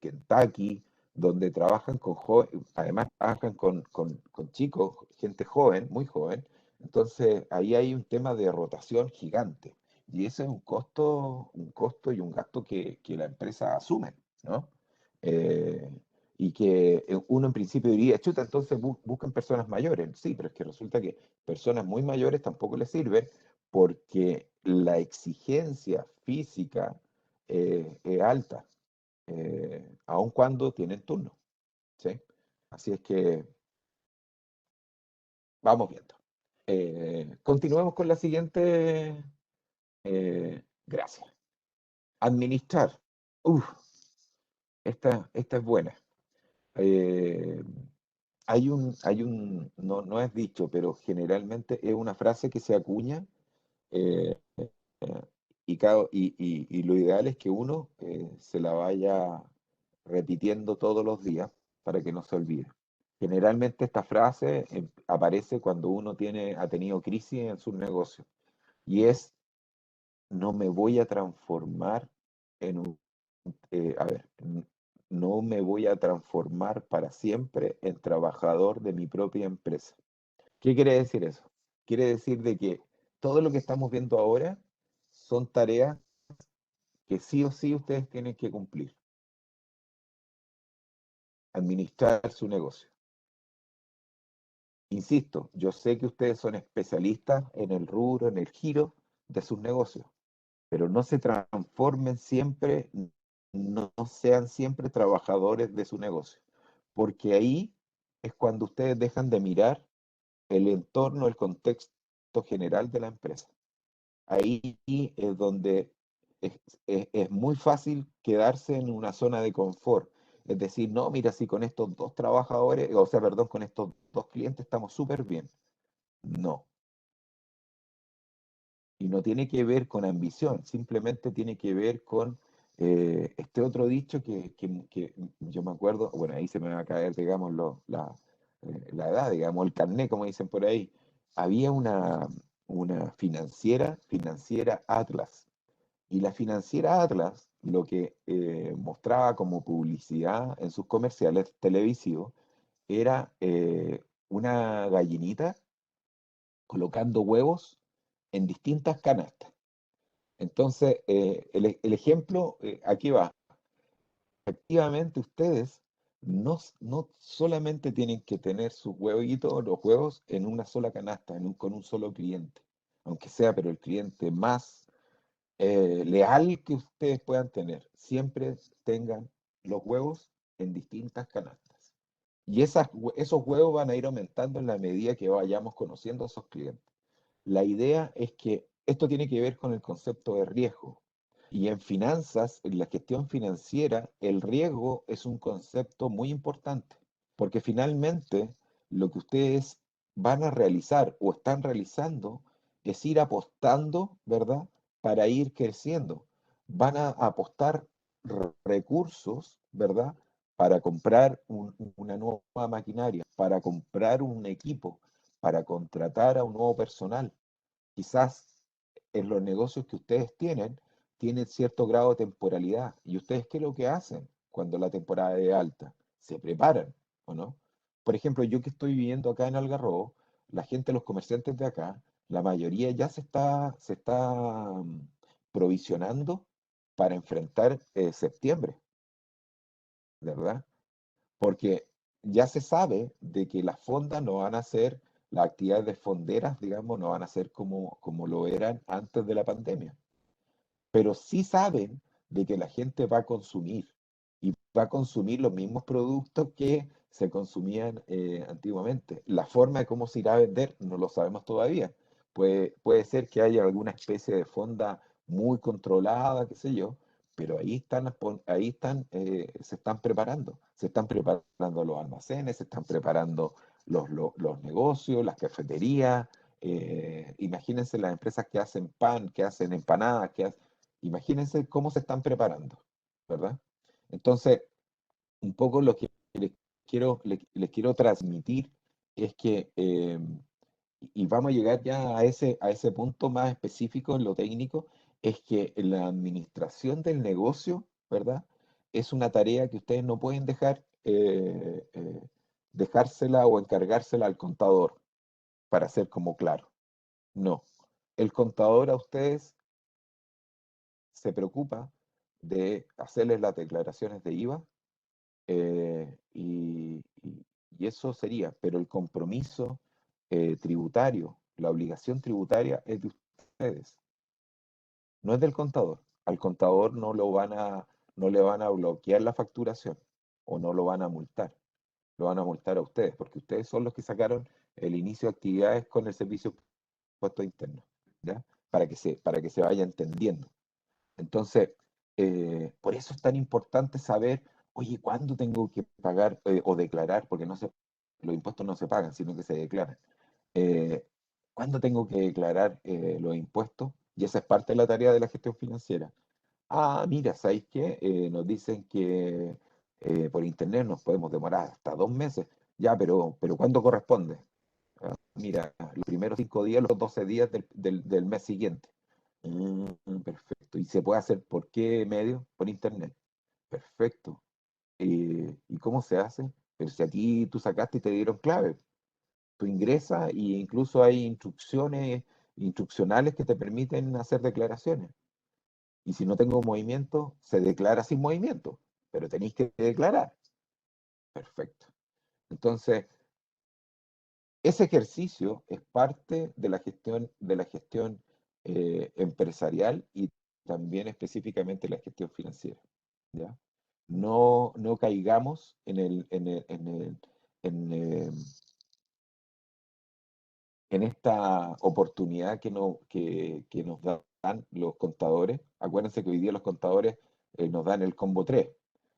Kentucky, donde trabajan con jóvenes, además trabajan con chicos, gente joven, muy joven. Entonces ahí hay un tema de rotación gigante. Y ese es un costo y un gasto que la empresa asume, ¿no? Eh, y que uno en principio diría, chuta, entonces buscan personas mayores. Sí, pero es que resulta que personas muy mayores tampoco les sirven porque la exigencia física es alta aun cuando tienen turno, ¿sí? Así es que vamos viendo. Continuemos con la siguiente. Gracias. Administrar. Uf, esta es buena. Eh, no, no es dicho, pero generalmente es una frase que se acuña eh, y lo ideal es que uno se la vaya repitiendo todos los días para que no se olvide. Generalmente esta frase aparece cuando uno ha tenido crisis en su negocio y es, no me voy a transformar en a ver, no me voy a transformar para siempre en trabajador de mi propia empresa. ¿Qué quiere decir eso? Quiere decir de que todo lo que estamos viendo ahora son tareas que sí o sí ustedes tienen que cumplir. Administrar su negocio. Insisto, yo sé que ustedes son especialistas en el rubro, en el giro de sus negocios, pero no se transformen siempre, no sean siempre trabajadores de su negocio, porque ahí es cuando ustedes dejan de mirar el entorno, el contexto general de la empresa. Ahí es donde es, es muy fácil quedarse en una zona de confort. Es decir, no, mira, si con estos dos trabajadores, o sea, perdón, con estos dos clientes estamos súper bien. No, y no tiene que ver con ambición, simplemente tiene que ver con este otro dicho que yo me acuerdo, bueno, ahí se me va a caer, digamos, la edad, digamos, el carné, como dicen por ahí. Había una financiera Atlas, y la financiera Atlas lo que mostraba como publicidad en sus comerciales televisivos era una gallinita colocando huevos en distintas canastas. Entonces, el ejemplo, aquí va. Efectivamente, ustedes no solamente tienen que tener sus huevitos, los huevos en una sola canasta, con un solo cliente, aunque sea, pero el cliente más leal que ustedes puedan tener. Siempre tengan los huevos en distintas canastas. Y esos huevos van a ir aumentando en la medida que vayamos conociendo a esos clientes. La idea es que esto tiene que ver con el concepto de riesgo. Y en finanzas, en la gestión financiera, el riesgo es un concepto muy importante, porque finalmente lo que ustedes van a realizar o están realizando es ir apostando, ¿verdad? Para ir creciendo. Van a apostar recursos, ¿verdad? Para comprar una nueva maquinaria, para comprar un equipo, para contratar a un nuevo personal. Quizás en los negocios que ustedes tienen cierto grado de temporalidad. ¿Y ustedes qué es lo que hacen cuando la temporada es alta? Se preparan, ¿o no? Por ejemplo, yo que estoy viviendo acá en Algarrobo, la gente, los comerciantes de acá, la mayoría ya se está provisionando para enfrentar septiembre, ¿verdad? Porque ya se sabe de que las fondas no van a ser, las actividades de fonderas, digamos, no van a ser como lo eran antes de la pandemia, pero sí saben de que la gente va a consumir y va a consumir los mismos productos que se consumían antiguamente. La forma de cómo se irá a vender no lo sabemos todavía. Puede ser que haya alguna especie de fonda muy controlada, qué sé yo, pero se están preparando los almacenes, se están preparando los negocios, las cafeterías. Imagínense las empresas que hacen pan, que hacen empanadas, imagínense cómo se están preparando, ¿verdad? Entonces, un poco lo que les quiero transmitir es que, y vamos a llegar ya a ese punto más específico en lo técnico, es que la administración del negocio, ¿verdad? Es una tarea que ustedes no pueden dejársela o encargársela al contador, para ser como claro. No. El contador a ustedes se preocupa de hacerles las declaraciones de IVA, y eso sería, pero el compromiso tributario, la obligación tributaria es de ustedes, no es del contador. Al contador no le van a bloquear la facturación o no lo van a multar, lo van a multar a ustedes, porque ustedes son los que sacaron el inicio de actividades con el servicio de impuestos internos, ¿ya? Para que se vaya entendiendo. Entonces, por eso es tan importante saber, oye, ¿cuándo tengo que pagar o declarar? Porque los impuestos no se pagan, sino que se declaran. Eh, ¿Cuándo tengo que declarar los impuestos? Y esa es parte de la tarea de la gestión financiera. Ah, mira, ¿sabéis qué? Nos dicen que por internet nos podemos demorar hasta 2 meses. Ya, pero ¿cuándo corresponde? Mira, los primeros 5 días, los 12 días del mes siguiente. Perfecto. ¿Y se puede hacer por qué medio? Por internet. Perfecto. ¿Y cómo se hace? Pero si aquí tú sacaste y te dieron clave, tú ingresas e incluso hay instruccionales que te permiten hacer declaraciones. Y si no tengo movimiento, se declara sin movimiento, pero tenéis que declarar. Perfecto. Entonces, ese ejercicio es parte de la gestión empresarial y también específicamente la gestión financiera, ¿ya? No caigamos en esta oportunidad que nos dan los contadores. Acuérdense que hoy día los contadores nos dan el combo 3.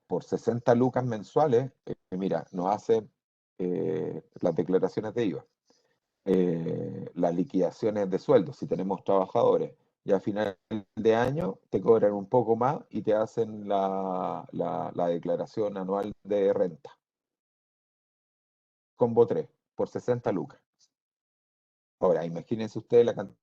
Por 60 lucas mensuales, mira, nos hacen las declaraciones de IVA, las liquidaciones de sueldos, si tenemos trabajadores, y a final de año te cobran un poco más y te hacen la declaración anual de renta. Combo 3 por 60 lucas. Ahora, imagínense ustedes la cantidad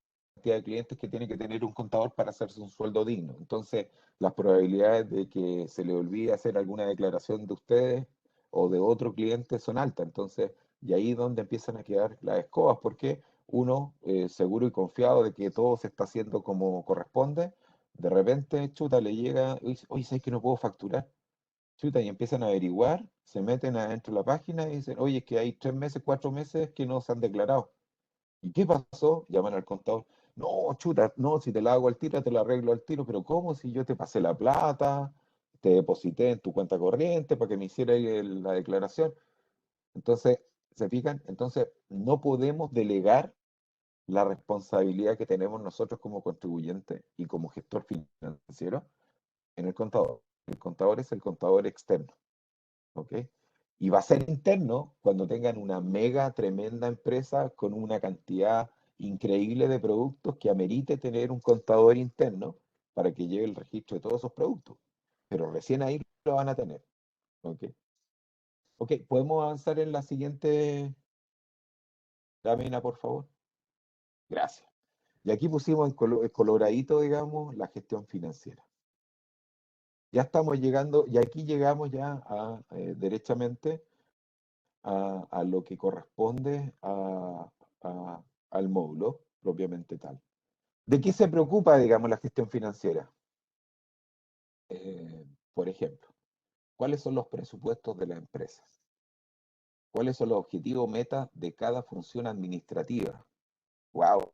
de clientes que tiene que tener un contador para hacerse un sueldo digno. Entonces, las probabilidades de que se le olvide hacer alguna declaración de ustedes o de otro cliente son altas. Entonces, y ahí es donde empiezan a quedar las escobas, porque uno, seguro y confiado de que todo se está haciendo como corresponde, de repente, chuta, le llega, oye, ¿sabes que no puedo facturar? Chuta, y empiezan a averiguar, se meten adentro de la página y dicen, oye, es que hay 3 meses, 4 meses que no se han declarado. ¿Y qué pasó? Llaman al contador. No, chuta, no, si te la hago al tiro, te la arreglo al tiro, pero ¿cómo? Si yo te pasé la plata, te deposité en tu cuenta corriente para que me hiciera la declaración. Entonces, ¿se fijan? Entonces, no podemos delegar la responsabilidad que tenemos nosotros como contribuyente y como gestor financiero en el contador. El contador es el contador externo, ¿ok? Y va a ser interno cuando tengan una mega tremenda empresa con una cantidad increíble de productos que amerite tener un contador interno para que lleve el registro de todos esos productos. Pero recién ahí lo van a tener. ¿Ok? Ok, ¿podemos avanzar en la siguiente lámina, por favor? Gracias. Y aquí pusimos en coloradito, digamos, la gestión financiera. Ya estamos llegando, y aquí llegamos ya derechamente a lo que corresponde al módulo propiamente tal. ¿De qué se preocupa, digamos, la gestión financiera? Por ejemplo, ¿cuáles son los presupuestos de la empresa? ¿Cuáles son los objetivos o metas de cada función administrativa? ¡Wow!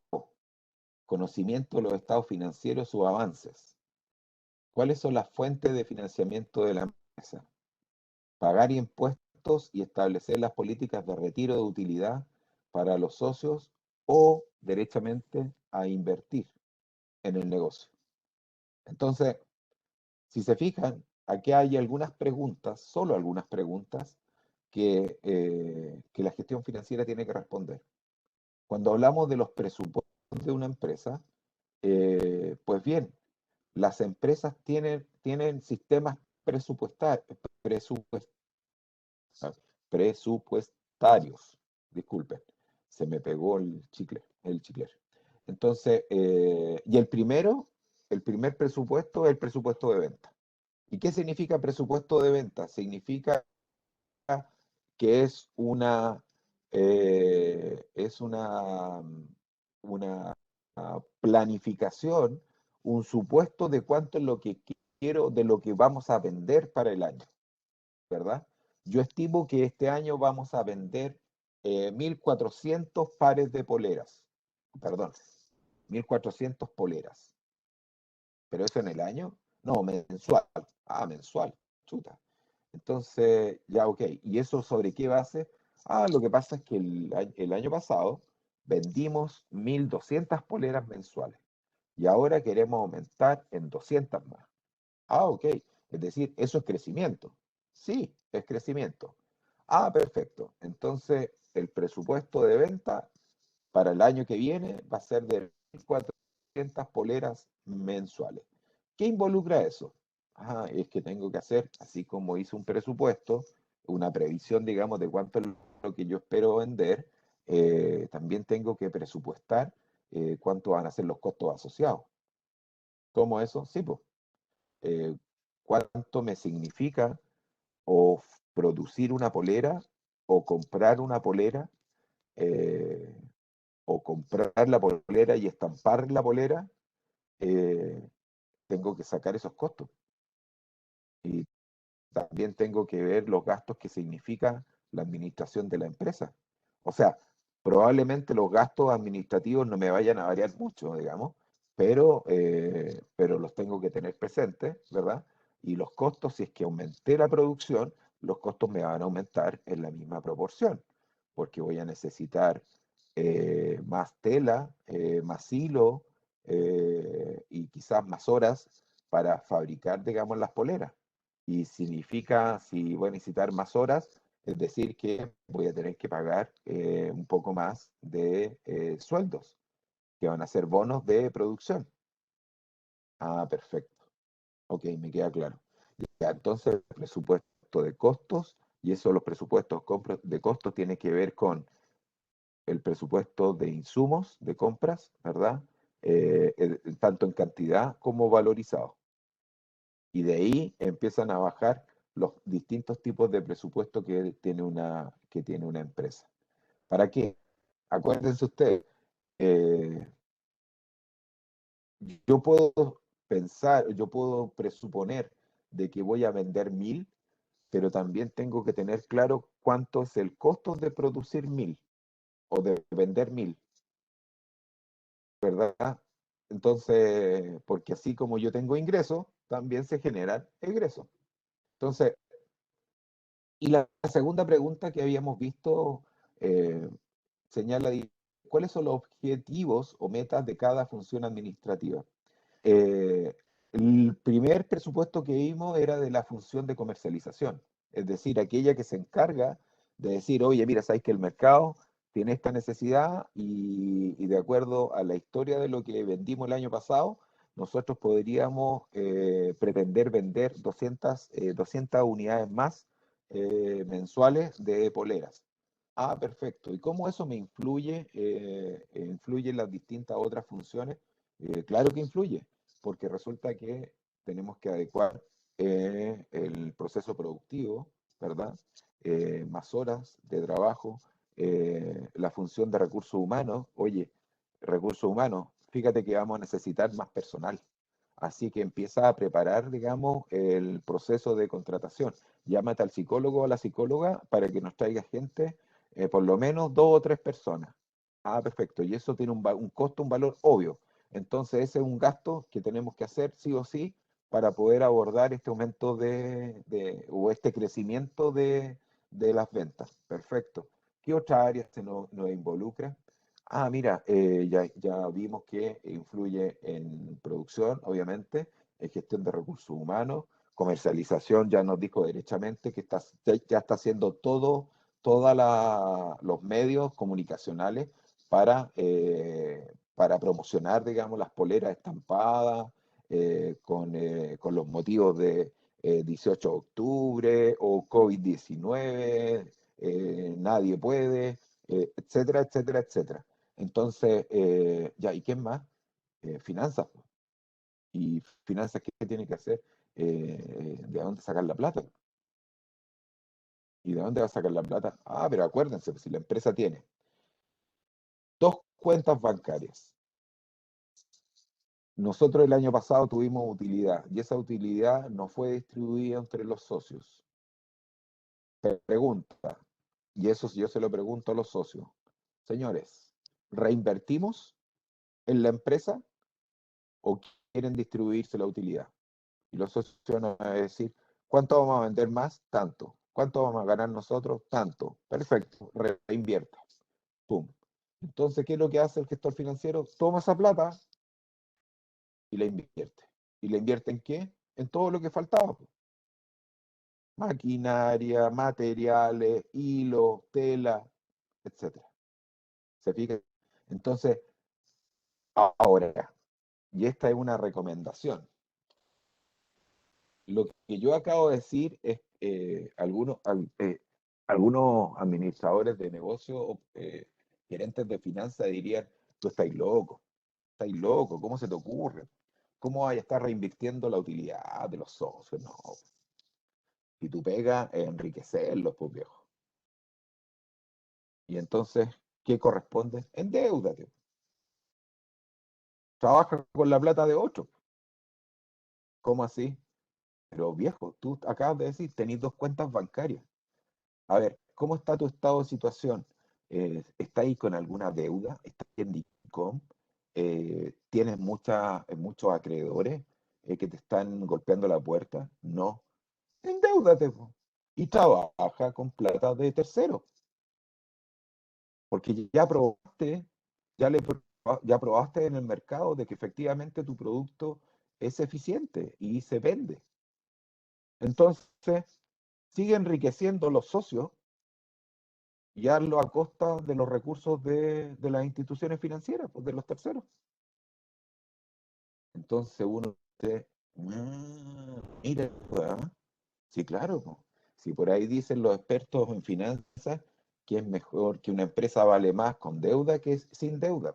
Conocimiento de los estados financieros, sus avances. ¿Cuáles son las fuentes de financiamiento de la empresa? Pagar impuestos y establecer las políticas de retiro de utilidad para los socios o derechamente a invertir en el negocio. Entonces, si se fijan, aquí hay algunas preguntas, solo algunas preguntas, que la gestión financiera tiene que responder. Cuando hablamos de los presupuestos de una empresa, pues bien, las empresas tienen sistemas presupuestarios, presupuestarios. Disculpen, se me pegó el chicle. Entonces, y el primer presupuesto es el presupuesto de venta. ¿Y qué significa presupuesto de venta? Significa que es una planificación, un supuesto de cuánto es lo que quiero, de lo que vamos a vender para el año, ¿verdad? Yo estimo que este año vamos a vender 1.400 pares de poleras, perdón, 1.400 poleras. ¿Pero eso en el año? No, mensual. Ah, mensual, chuta. Entonces, ya, ok. ¿Y eso sobre qué base? Ah, lo que pasa es que el año pasado vendimos 1.200 poleras mensuales y ahora queremos aumentar en 200 más. Ah, ok. Es decir, eso es crecimiento. Sí, es crecimiento. Ah, perfecto. Entonces, el presupuesto de venta para el año que viene va a ser de 1.400 poleras mensuales. ¿Qué involucra eso? Es que tengo que hacer, así como hice un presupuesto, una previsión, digamos, de cuánto es lo que yo espero vender, también tengo que presupuestar cuánto van a ser los costos asociados. ¿Cómo eso? Sí, pues, cuánto me significa o producir una polera o comprar una polera, eh, o comprar la polera y estampar la polera, eh, tengo que sacar esos costos. Y también tengo que ver los gastos que significa la administración de la empresa. O sea, probablemente los gastos administrativos no me vayan a variar mucho, digamos, pero los tengo que tener presentes, ¿verdad? Y los costos, si es que aumenté la producción, los costos me van a aumentar en la misma proporción, porque voy a necesitar más tela, más hilo, y quizás más horas para fabricar, digamos, las poleras. Y significa, si voy a necesitar más horas, es decir, que voy a tener que pagar un poco más de sueldos, que van a ser bonos de producción. Ah, perfecto. Ok, me queda claro. Ya, entonces, el presupuesto de costos, y eso los presupuestos de costos tiene que ver con el presupuesto de insumos, de compras, ¿verdad? Tanto en cantidad como valorizado. Y de ahí empiezan a bajar los distintos tipos de presupuesto que tiene una empresa. ¿Para qué? Acuérdense ustedes, eh, yo puedo yo puedo presuponer de que voy a vender 1.000, pero también tengo que tener claro cuánto es el costo de producir 1.000 o de vender 1.000, ¿verdad? Entonces, porque así como yo tengo ingresos, también se generan egresos. Entonces, y la segunda pregunta que habíamos visto eh, señala cuáles son los objetivos o metas de cada función administrativa. El primer presupuesto que vimos era de la función de comercialización. es decir, aquella que se encarga de decir, oye, mira, sabes que el mercado tiene esta necesidad y de acuerdo a la historia de lo que vendimos el año pasado, nosotros podríamos pretender vender 200 unidades más mensuales de poleras. Ah, perfecto. ¿Y cómo eso me influye en las distintas otras funciones? Claro que influye, porque resulta que tenemos que adecuar el proceso productivo, ¿verdad? Más horas de trabajo, la función de recursos humanos. Oye, recursos humanos, fíjate que vamos a necesitar más personal. Así que empieza a preparar, digamos, el proceso de contratación. Llámate al psicólogo o a la psicóloga para que nos traiga gente, por lo menos 2 o 3 personas. Ah, perfecto. Y eso tiene un costo, un valor obvio. Entonces, ese es un gasto que tenemos que hacer sí o sí para poder abordar este aumento o este crecimiento de las ventas. Perfecto. ¿Qué otras áreas nos involucra? Ah, mira, ya vimos que influye en producción, obviamente, en gestión de recursos humanos, comercialización, ya nos dijo derechamente que ya está haciendo todos los medios comunicacionales para promocionar, digamos, las poleras estampadas con los motivos de 18 de octubre o COVID-19, nadie puede, etcétera, etcétera, etcétera. Entonces, ya, ¿y quién más? Finanzas, po. ¿Y finanzas qué tiene que hacer? ¿De dónde sacar la plata? ¿Y de dónde va a sacar la plata? Ah, pero acuérdense, pues, si la empresa tiene 2 cuentas bancarias, nosotros el año pasado tuvimos utilidad y esa utilidad no fue distribuida entre los socios. Pregunta, y eso yo se lo pregunto a los socios. Señores, ¿reinvertimos en la empresa o quieren distribuirse la utilidad? Y los socios van a decir, ¿cuánto vamos a vender más? Tanto. ¿Cuánto vamos a ganar nosotros? Tanto. Perfecto, reinvierta. Pum. Entonces, ¿qué es lo que hace el gestor financiero? Toma esa plata y la invierte. ¿Y la invierte en qué? En todo lo que faltaba. Maquinaria, materiales, hilo, tela, etcétera. ¿Se fija? Entonces, ahora, y esta es una recomendación, lo que yo acabo de decir es algunos administradores de negocio, gerentes de finanzas dirían, tú estás loco, ¿cómo se te ocurre? ¿Cómo vaya a estar reinvirtiendo la utilidad de los socios? No, y tú pegas enriquecerlos, pues viejo. Y entonces, ¿qué corresponde? Endeúdate. Trabaja con la plata de otro. ¿Cómo así? Pero viejo, tú acabas de decir, tenés 2 cuentas bancarias. A ver, ¿cómo está tu estado de situación? ¿Estás ahí con alguna deuda? ¿Estás en DICOM? ¿Tienes muchos acreedores que te están golpeando la puerta? No. Endeúdate, po. Y trabaja con plata de terceros, porque ya, ya probaste en el mercado de que efectivamente tu producto es eficiente y se vende. Entonces, sigue enriqueciendo los socios y hazlo a costa de los recursos de las instituciones financieras, pues de los terceros. Entonces uno dice, mira, ¿ah? Sí, claro, po. Si por ahí dicen los expertos en finanzas que es mejor que una empresa vale más con deuda que sin deuda.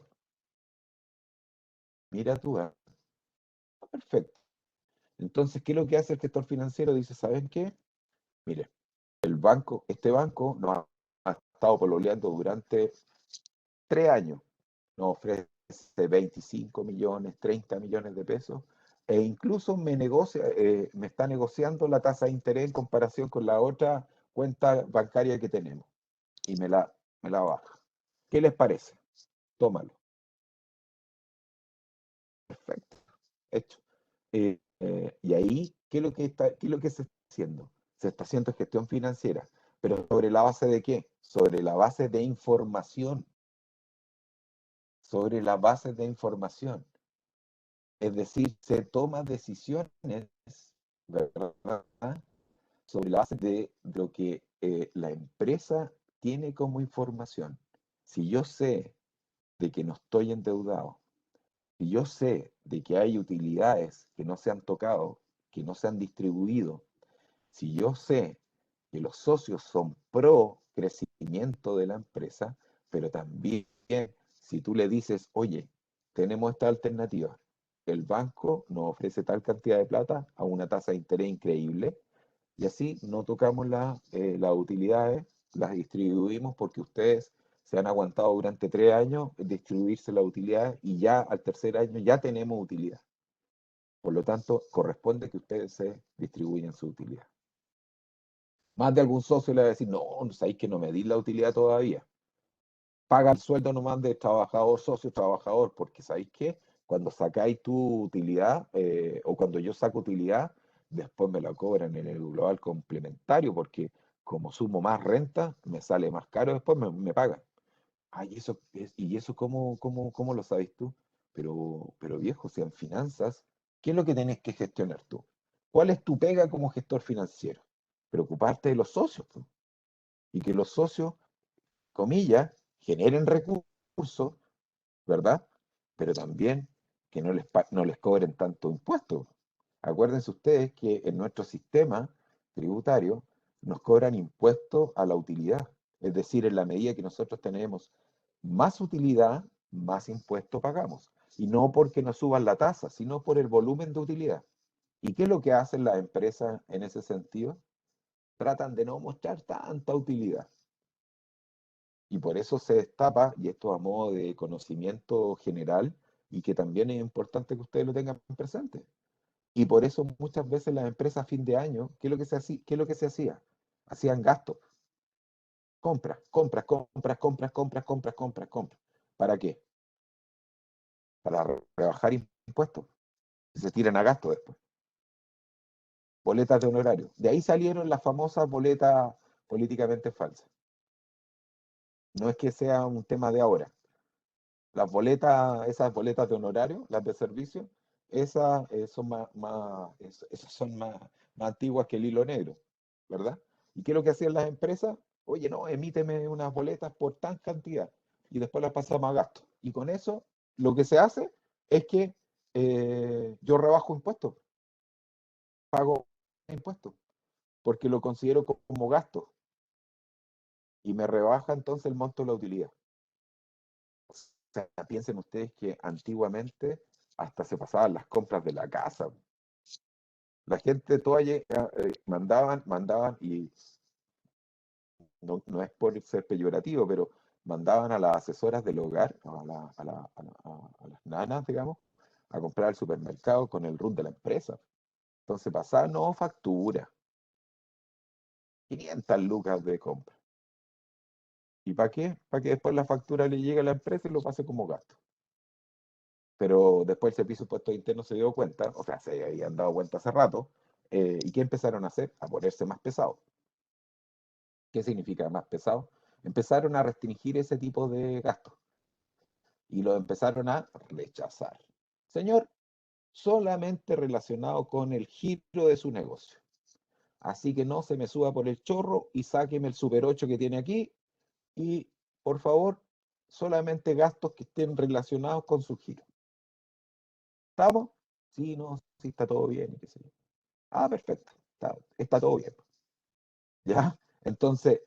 Mira tú, ¿ah? Perfecto. Entonces, ¿qué es lo que hace el gestor financiero? Dice, ¿saben qué? Mire, este banco nos ha estado pololeando durante 3 años. Nos ofrece 25 millones, 30 millones de pesos, e incluso me está negociando la tasa de interés en comparación con la otra cuenta bancaria que tenemos, y me la baja. ¿Qué les parece? Tómalo. Perfecto. Hecho. Y ahí, ¿qué es lo que se está haciendo? Se está haciendo gestión financiera, pero ¿sobre la base de qué? Sobre la base de información, sobre la base de información. Es decir, se toman decisiones, ¿verdad? sobre la base de lo que la empresa tiene como información. Si yo sé de que no estoy endeudado, si yo sé de que hay utilidades que no se han tocado, que no se han distribuido, si yo sé que los socios son pro crecimiento de la empresa, pero también si tú le dices, oye, tenemos esta alternativa, el banco nos ofrece tal cantidad de plata a una tasa de interés increíble, y así no tocamos las utilidades, las distribuimos porque ustedes se han aguantado durante 3 años distribuirse las utilidades y ya al tercer año ya tenemos utilidad. Por lo tanto, corresponde que ustedes se distribuyan su utilidad. Más de algún socio le va a decir, no, sabéis que no me di la utilidad todavía. Paga el sueldo nomás de trabajador, socio, trabajador, porque sabéis que cuando sacáis tu utilidad o cuando yo saco utilidad, después me la cobran en el global complementario, porque como sumo más renta, me sale más caro, después me pagan. Ay, ¿y eso cómo lo sabes tú? Pero viejo, si en finanzas, ¿qué es lo que tenés que gestionar tú? ¿Cuál es tu pega como gestor financiero? Preocuparte de los socios, pues, y que los socios, comillas, generen recursos, ¿verdad? Pero también que no les cobren tanto impuestos. Acuérdense ustedes que en nuestro sistema tributario nos cobran impuestos a la utilidad. Es decir, en la medida que nosotros tenemos más utilidad, más impuestos pagamos. Y no porque nos suban la tasa, sino por el volumen de utilidad. ¿Y qué es lo que hacen las empresas en ese sentido? Tratan de no mostrar tanta utilidad. Y por eso se destapa, y esto a modo de conocimiento general, y que también es importante que ustedes lo tengan presente. Y por eso muchas veces las empresas a fin de año, ¿qué es lo que se hacía? ¿Qué es lo que se hacía? Hacían gastos, compras, compras, compras, compras, compras, compras, compras, compras. ¿Para qué? Para rebajar impuestos. Se tiran a gasto después. Boletas de honorario. De ahí salieron las famosas boletas políticamente falsas. No es que sea un tema de ahora. Las boletas, esas boletas de honorario, las de servicio, esas son esas son más antiguas que el hilo negro, ¿verdad? ¿Y qué es lo que hacían las empresas? Oye, no, emíteme unas boletas por tan cantidad y después las pasamos a gasto. Y con eso lo que se hace es que yo rebajo impuestos, pago impuestos, porque lo considero como gasto y me rebaja entonces el monto de la utilidad. O sea, piensen ustedes que antiguamente hasta se pasaban las compras de la casa. La gente toda mandaban, y no es por ser peyorativo, pero mandaban a las asesoras del hogar, a las nanas, digamos, a comprar al supermercado con el RUT de la empresa. Entonces pasaban, no, factura, 500 lucas de compra. ¿Y para qué? Para que después la factura le llegue a la empresa y lo pase como gasto. Pero después el Servicio de Impuestos Internos se dio cuenta, o sea, se habían dado cuenta hace rato, ¿y qué empezaron a hacer? A ponerse más pesados. ¿Qué significa más pesado? Empezaron a restringir ese tipo de gastos y lo empezaron a rechazar. Señor, solamente relacionado con el giro de su negocio. Así que no se me suba por el chorro y sáqueme el Super 8 que tiene aquí y, por favor, solamente gastos que estén relacionados con su giro. ¿Estamos? Sí, no, sí, está todo bien. Qué sé yo. Ah, perfecto, está todo bien. ¿Ya? Entonces,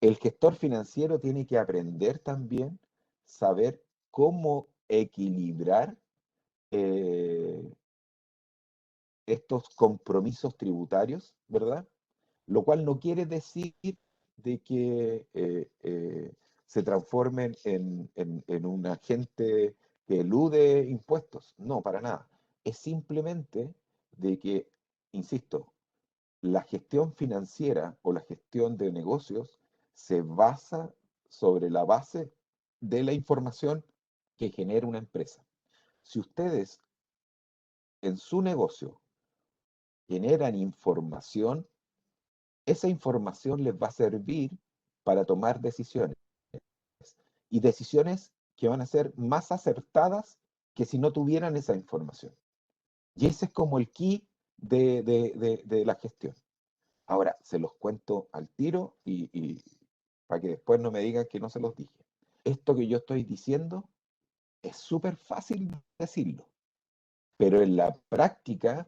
el gestor financiero tiene que aprender también, saber cómo equilibrar eh, estos compromisos tributarios, ¿verdad? Lo cual no quiere decir de que se transformen en un agente que elude impuestos. No, para nada. Es simplemente de que, insisto, la gestión financiera o la gestión de negocios se basa sobre la base de la información que genera una empresa. Si ustedes en su negocio generan información, esa información les va a servir para tomar decisiones y decisiones que van a ser más acertadas que si no tuvieran esa información. Y ese es como el key de la gestión. Ahora, se los cuento al tiro y para que después no me digan que no se los dije. Esto que yo estoy diciendo es súper fácil decirlo, pero en la práctica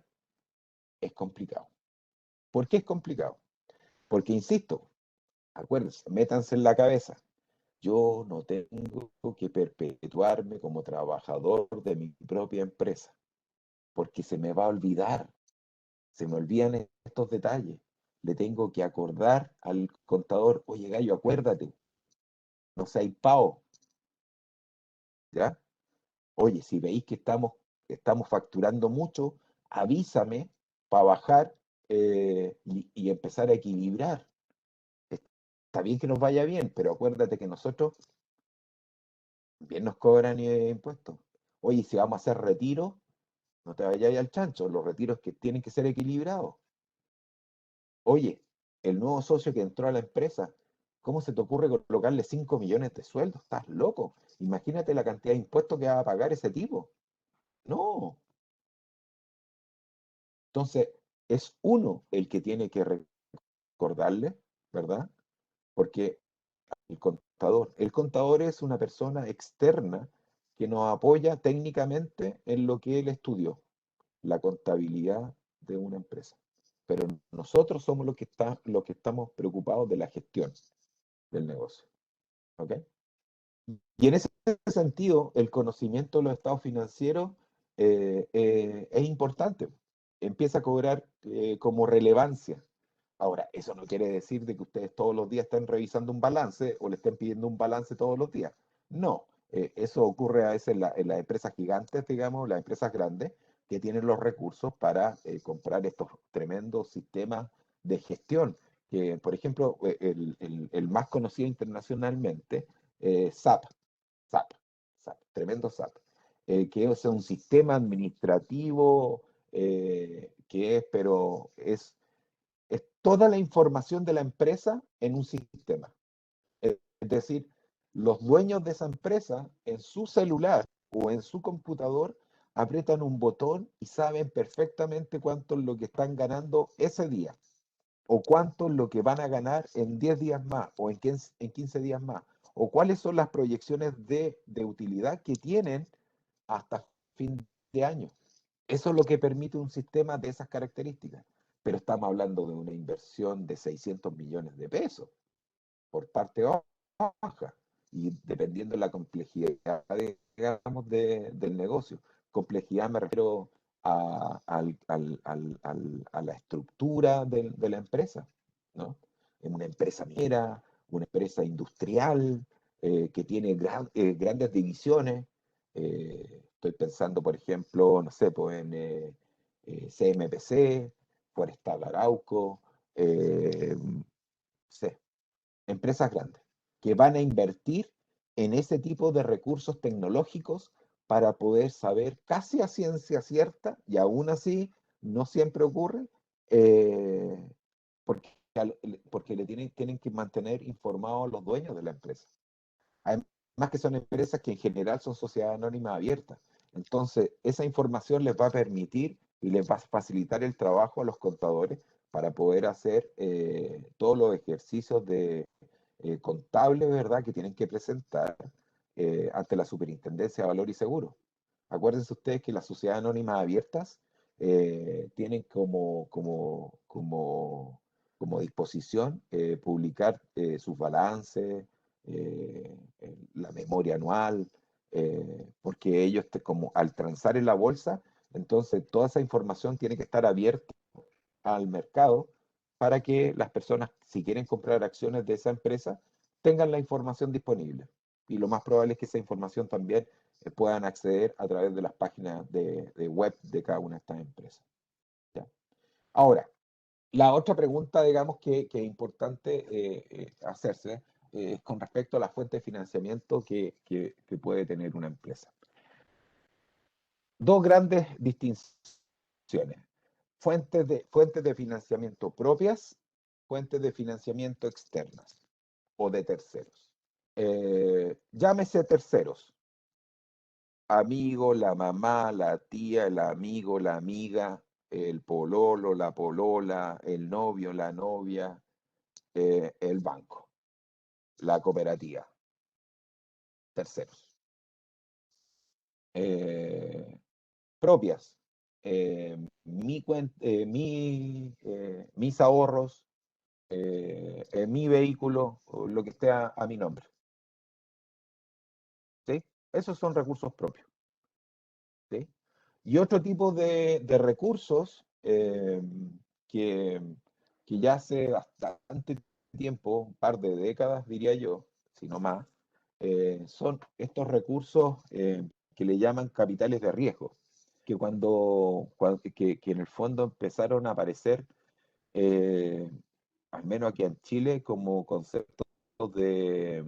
es complicado. ¿Por qué es complicado? Porque, insisto, acuérdense, métanse en la cabeza. Yo no tengo que perpetuarme como trabajador de mi propia empresa, porque se me va a olvidar, se me olvidan estos detalles. Le tengo que acordar al contador, oye gallo, acuérdate, no seáis pavo, ¿ya? Oye, si veis que estamos facturando mucho, avísame para bajar y empezar a equilibrar. Está bien que nos vaya bien, pero acuérdate que nosotros bien nos cobran impuestos. Oye, si vamos a hacer retiro, no te vayas al chancho, los retiros que tienen que ser equilibrados. Oye, el nuevo socio que entró a la empresa, ¿cómo se te ocurre colocarle 5 millones de sueldos? Estás loco. Imagínate la cantidad de impuestos que va a pagar ese tipo. No. Entonces, es uno el que tiene que recordarle, ¿verdad? Porque el contador es una persona externa que nos apoya técnicamente en lo que él estudió, la contabilidad de una empresa. Pero nosotros somos los que estamos preocupados de la gestión del negocio. ¿Ok? Y en ese sentido, el conocimiento de los estados financieros es importante. Empieza a cobrar como relevancia. Ahora, eso no quiere decir de que ustedes todos los días estén revisando un balance o le estén pidiendo un balance todos los días. No, eso ocurre a veces en las empresas gigantes, digamos, las empresas grandes, que tienen los recursos para comprar estos tremendos sistemas de gestión. Que, por ejemplo, el más conocido internacionalmente, SAP, SAP, SAP, tremendo SAP, que es un sistema administrativo que es, pero es toda la información de la empresa en un sistema. Es decir, los dueños de esa empresa en su celular o en su computador aprietan un botón y saben perfectamente cuánto es lo que están ganando ese día o cuánto es lo que van a ganar en 10 días más o en 15 días más o cuáles son las proyecciones de utilidad que tienen hasta fin de año. Eso es lo que permite un sistema de esas características. Pero estamos hablando de una inversión de 600 millones de pesos por parte baja y dependiendo de la complejidad, digamos, del negocio. Complejidad me refiero a la estructura de la empresa, ¿no? En una empresa minera, una empresa industrial que tiene grandes divisiones. Estoy pensando, por ejemplo, no sé, pues en CMPC, Forestal Arauco, no sé, empresas grandes que van a invertir en ese tipo de recursos tecnológicos para poder saber casi a ciencia cierta, y aún así no siempre ocurre, eh, porque, porque tienen que mantener informados a los dueños de la empresa. Además que son empresas que en general son sociedades anónimas abiertas. Entonces, esa información les va a permitir y les va a facilitar el trabajo a los contadores para poder hacer todos los ejercicios de contables, ¿verdad?, que tienen que presentar ante la Superintendencia de Valor y Seguro. Acuérdense ustedes que las sociedades anónimas abiertas tienen como disposición publicar sus balances, la memoria anual, porque ellos, como al transar en la bolsa, entonces toda esa información tiene que estar abierta al mercado para que las personas, si quieren comprar acciones de esa empresa, tengan la información disponible. Y lo más probable es que esa información también puedan acceder a través de las páginas de web de cada una de estas empresas. ¿Ya? Ahora, la otra pregunta, digamos, que es importante hacerse es con respecto a la fuente de financiamiento que puede tener una empresa. Dos grandes distinciones. Fuentes de financiamiento propias, fuentes de financiamiento externas o de terceros. Llámese terceros. Amigo, la mamá, la tía, el amigo, la amiga, el pololo, la polola, el novio, la novia, el banco, la cooperativa, terceros. Propias, mis ahorros, mi vehículo, o lo que esté a mi nombre. ¿Sí? Esos son recursos propios. ¿Sí? Y otro tipo de recursos que, que ya hace bastante tiempo, un par de décadas diría yo, si no más, son estos recursos que le llaman capitales de riesgo, que que en el fondo empezaron a aparecer, eh, al menos aquí en Chile, como conceptos de,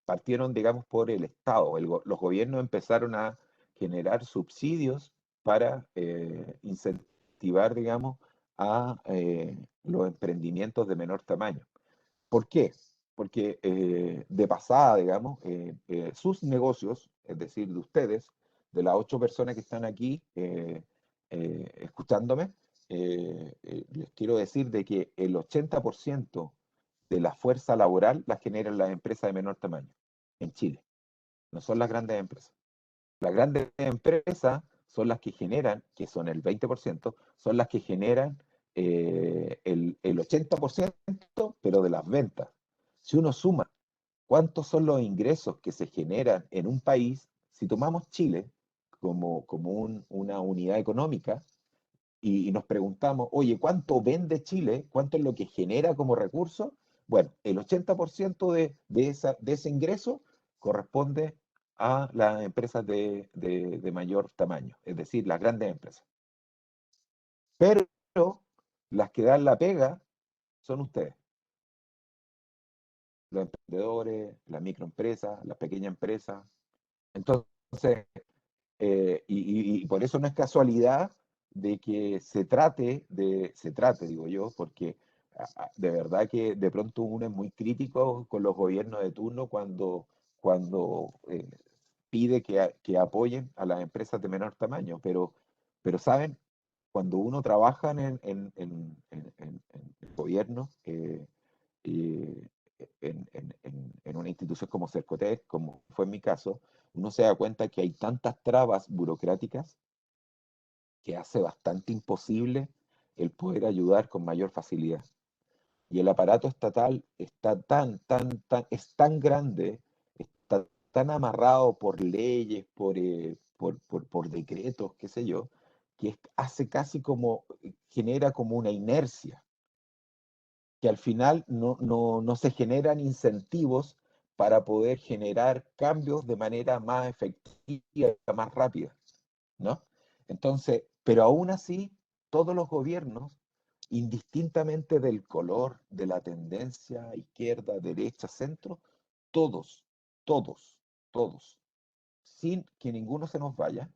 partieron, digamos, por el Estado. Los gobiernos empezaron a generar subsidios para incentivar, digamos, a los emprendimientos de menor tamaño. ¿Por qué? Porque de pasada, digamos, sus negocios, es decir, de ustedes, de las 8 personas que están aquí escuchándome, les quiero decir de que el 80% de la fuerza laboral la generan las empresas de menor tamaño en Chile, no son las grandes empresas. Las grandes empresas son las que generan, que son el 20%, son las que generan el 80%, pero de las ventas. Si uno suma cuántos son los ingresos que se generan en un país, si tomamos Chile como una unidad económica y nos preguntamos, oye, ¿cuánto vende Chile? ¿Cuánto es lo que genera como recurso? Bueno, el 80% de ese ingreso corresponde a las empresas de mayor tamaño, es decir, las grandes empresas. Pero las que dan la pega son ustedes, los emprendedores, las microempresas, las pequeñas empresas. Entonces, y por eso no es casualidad de que se trate, digo yo, porque de verdad que de pronto uno es muy crítico con los gobiernos de turno cuando pide que apoyen a las empresas de menor tamaño, pero saben, cuando uno trabaja en el gobierno, y en una institución como Cercotec, como fue en mi caso, uno se da cuenta que hay tantas trabas burocráticas que hace bastante imposible el poder ayudar con mayor facilidad. Y el aparato estatal está es tan grande, está tan amarrado por leyes, por decretos, qué sé yo, que hace casi como, genera como una inercia que al final no se generan incentivos para poder generar cambios de manera más efectiva, más rápida, ¿no? Entonces, pero aún así, todos los gobiernos, indistintamente del color, de la tendencia, izquierda, derecha, centro, todos, todos, todos, sin que ninguno se nos vaya,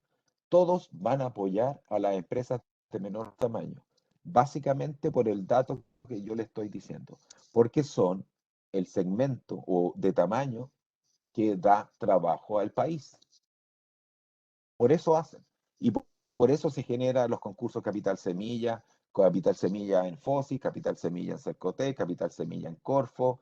todos van a apoyar a las empresas de menor tamaño, básicamente por el dato que yo le estoy diciendo, porque son el segmento o de tamaño que da trabajo al país. Por eso hacen. Y por eso se generan los concursos Capital Semilla en FOSI, Capital Semilla en Cercotec, Capital Semilla en Corfo,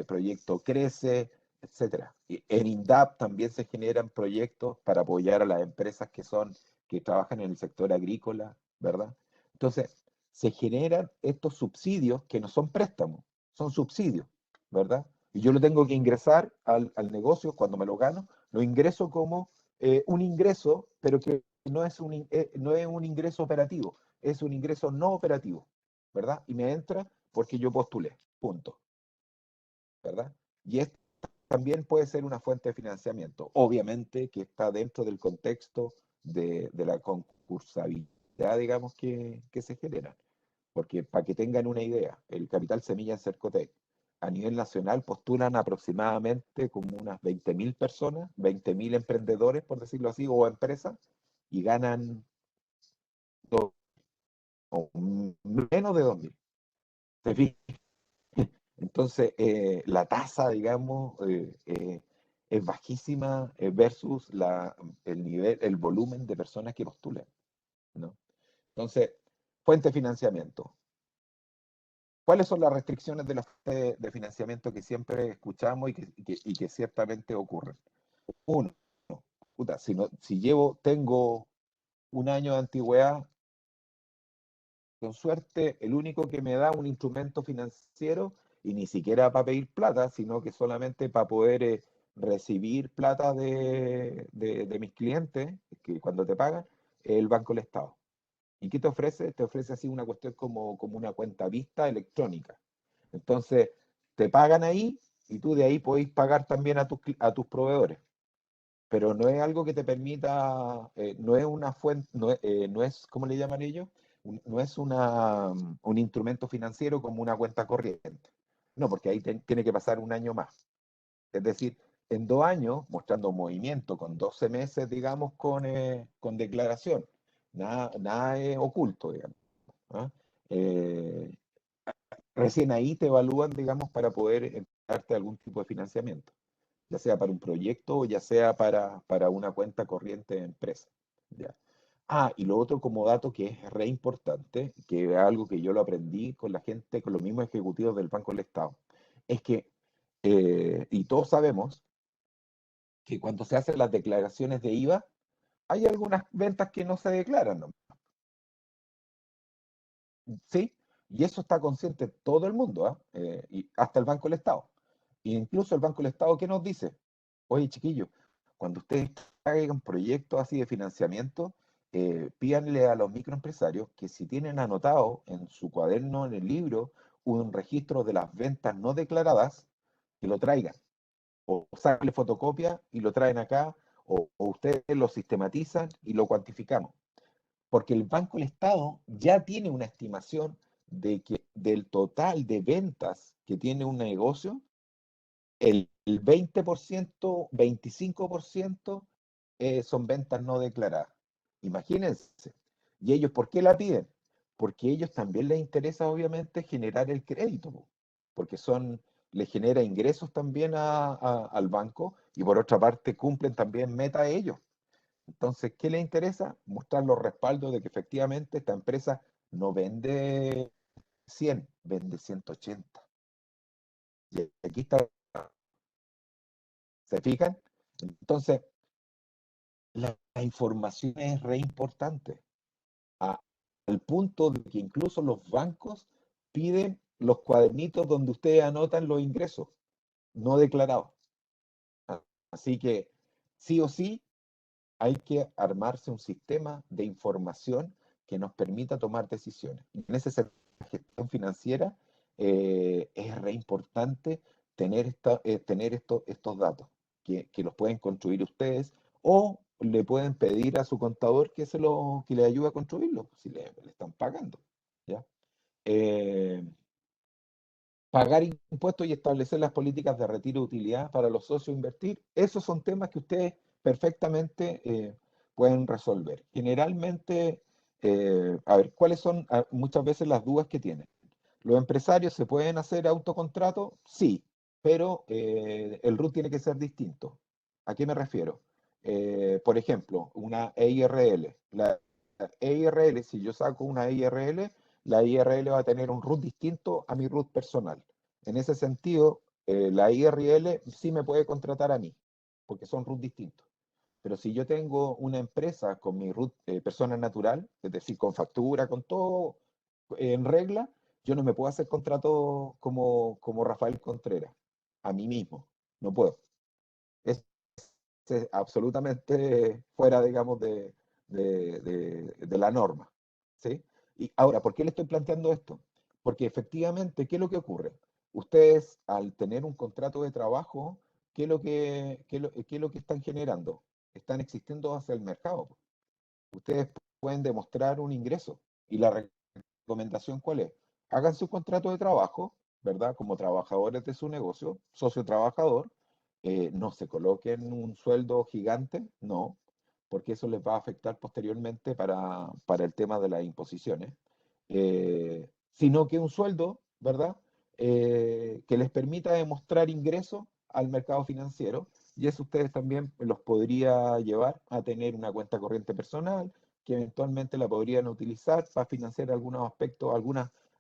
Proyecto Crece, etcétera. Y en INDAP también se generan proyectos para apoyar a las empresas que trabajan en el sector agrícola, ¿verdad? Entonces, se generan estos subsidios que no son préstamos, son subsidios, ¿verdad? Y yo lo tengo que ingresar al negocio cuando me lo gano, lo ingreso como un ingreso, pero que no es un ingreso operativo, es un ingreso no operativo, ¿verdad? Y me entra porque yo postulé, punto, ¿verdad? Y esto también puede ser una fuente de financiamiento, obviamente que está dentro del contexto de la concursabilidad, digamos, que se genera. Porque para que tengan una idea, el Capital Semilla en Cercotec, a nivel nacional postulan aproximadamente como unas 20.000 personas, 20.000 emprendedores, por decirlo así, o empresas, y ganan o menos de 2.000. ¿Se fijan? Entonces, la tasa, digamos, es bajísima versus el nivel, el volumen de personas que postulan, ¿no? Entonces, fuente de financiamiento. ¿Cuáles son las restricciones de la fuente de financiamiento que siempre escuchamos y que ciertamente ocurren? Uno, puta, si tengo un año de antigüedad, con suerte, el único que me da un instrumento financiero, y ni siquiera para pedir plata, sino que solamente para poder recibir plata de mis clientes, que cuando te pagan, es el Banco del Estado. ¿Y qué te ofrece? Te ofrece así una cuestión como una cuenta vista electrónica. Entonces, te pagan ahí y tú de ahí podéis pagar también a tus proveedores. Pero no es algo que te permita, no es una fuente, no es, ¿cómo le llaman ellos? No es un instrumento financiero como una cuenta corriente. No, porque ahí tiene que pasar un año más. Es decir, en 2 años, mostrando movimiento con 12 meses, digamos, con declaración. Nada es oculto, digamos. ¿Ah? Eh, Recién ahí te evalúan, digamos, para poder darte algún tipo de financiamiento, ya sea para un proyecto o ya sea para una cuenta corriente de empresa. ¿Ya? Y lo otro como dato que es re importante, que es algo que yo lo aprendí con la gente, con los mismos ejecutivos del Banco del Estado, es que, y todos sabemos, que cuando se hacen las declaraciones de IVA, hay algunas ventas que no se declaran, ¿no? ¿Sí? Y eso está consciente todo el mundo, ¿ah? Y hasta el Banco del Estado. E incluso el Banco del Estado, ¿qué nos dice? Oye, chiquillos, cuando ustedes hagan proyectos así de financiamiento, pídanle a los microempresarios que si tienen anotado en su cuaderno, en el libro, un registro de las ventas no declaradas, que lo traigan. O sacarle fotocopia y lo traen acá, o ustedes lo sistematizan y lo cuantificamos. Porque el Banco del Estado ya tiene una estimación de que del total de ventas que tiene un negocio, el 20%, 25% son ventas no declaradas. Imagínense. ¿Y ellos por qué la piden? Porque a ellos también les interesa, obviamente, generar el crédito, po, porque les genera ingresos también al banco y por otra parte cumplen también meta ellos. Entonces, ¿qué les interesa? Mostrar los respaldos de que efectivamente esta empresa no vende 100, vende 180. Y aquí está, ¿se fijan? Entonces, la información es re importante, al punto de que incluso los bancos piden los cuadernitos donde ustedes anotan los ingresos no declarados. Así que, sí o sí, hay que armarse un sistema de información que nos permita tomar decisiones. Y en ese sentido, la gestión financiera es re importante tener estos datos, que los pueden construir ustedes o le pueden pedir a su contador que le ayude a construirlo, si le están pagando. ¿Ya? Eh, Pagar impuestos y establecer las políticas de retiro de utilidad para los socios invertir, esos son temas que ustedes perfectamente pueden resolver. Generalmente, a ver, ¿cuáles son muchas veces las dudas que tienen? ¿Los empresarios se pueden hacer autocontrato? Sí, pero el RUT tiene que ser distinto. ¿A qué me refiero? Por ejemplo, una EIRL. La EIRL, si yo saco una EIRL, la IRL va a tener un RUT distinto a mi RUT personal. En ese sentido, la IRL sí me puede contratar a mí, porque son RUT distintos. Pero si yo tengo una empresa con mi RUT persona natural, es decir, con factura, con todo en regla, yo no me puedo hacer contrato como Rafael Contreras, a mí mismo. No puedo. Es absolutamente fuera, digamos, de la norma. ¿Sí? Y ahora, ¿por qué le estoy planteando esto? Porque efectivamente, ¿qué es lo que ocurre? Ustedes, al tener un contrato de trabajo, qué es lo que están generando? Están existiendo hacia el mercado. Ustedes pueden demostrar un ingreso. ¿Y la recomendación cuál es? Hagan su contrato de trabajo, ¿verdad? Como trabajadores de su negocio, socio trabajador, no se coloquen un sueldo gigante, no, porque eso les va a afectar posteriormente para el tema de las imposiciones, sino que un sueldo, ¿verdad? Que les permita demostrar ingresos al mercado financiero y eso ustedes también los podría llevar a tener una cuenta corriente personal, que eventualmente la podrían utilizar para financiar algunos aspectos,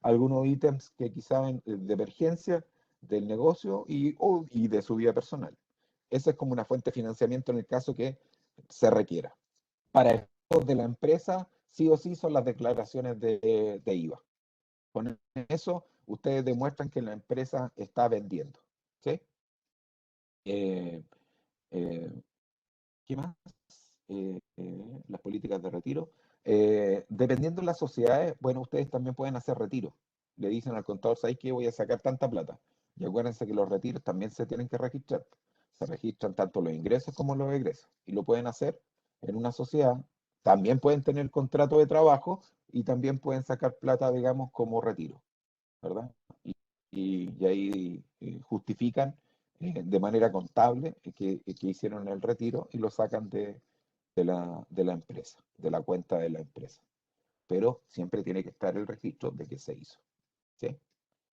algunos ítems que quizás de emergencia del negocio y de su vida personal. Esa es como una fuente de financiamiento en el caso que se requiera. Para efectos de la empresa, sí o sí son las declaraciones de IVA. Con eso, ustedes demuestran que la empresa está vendiendo. ¿Sí? Eh, eh, ¿Qué más? Las políticas de retiro. Dependiendo de las sociedades, bueno, ustedes también pueden hacer retiro. Le dicen al contador, ¿sabéis qué? Voy a sacar tanta plata. Y acuérdense que los retiros también se tienen que registrar. Se registran tanto los ingresos como los egresos. Y lo pueden hacer en una sociedad. También pueden tener contrato de trabajo y también pueden sacar plata, digamos, como retiro, ¿verdad? Y ahí justifican de manera contable que hicieron el retiro y lo sacan de la empresa, de la cuenta de la empresa. Pero siempre tiene que estar el registro de que se hizo. ¿Sí?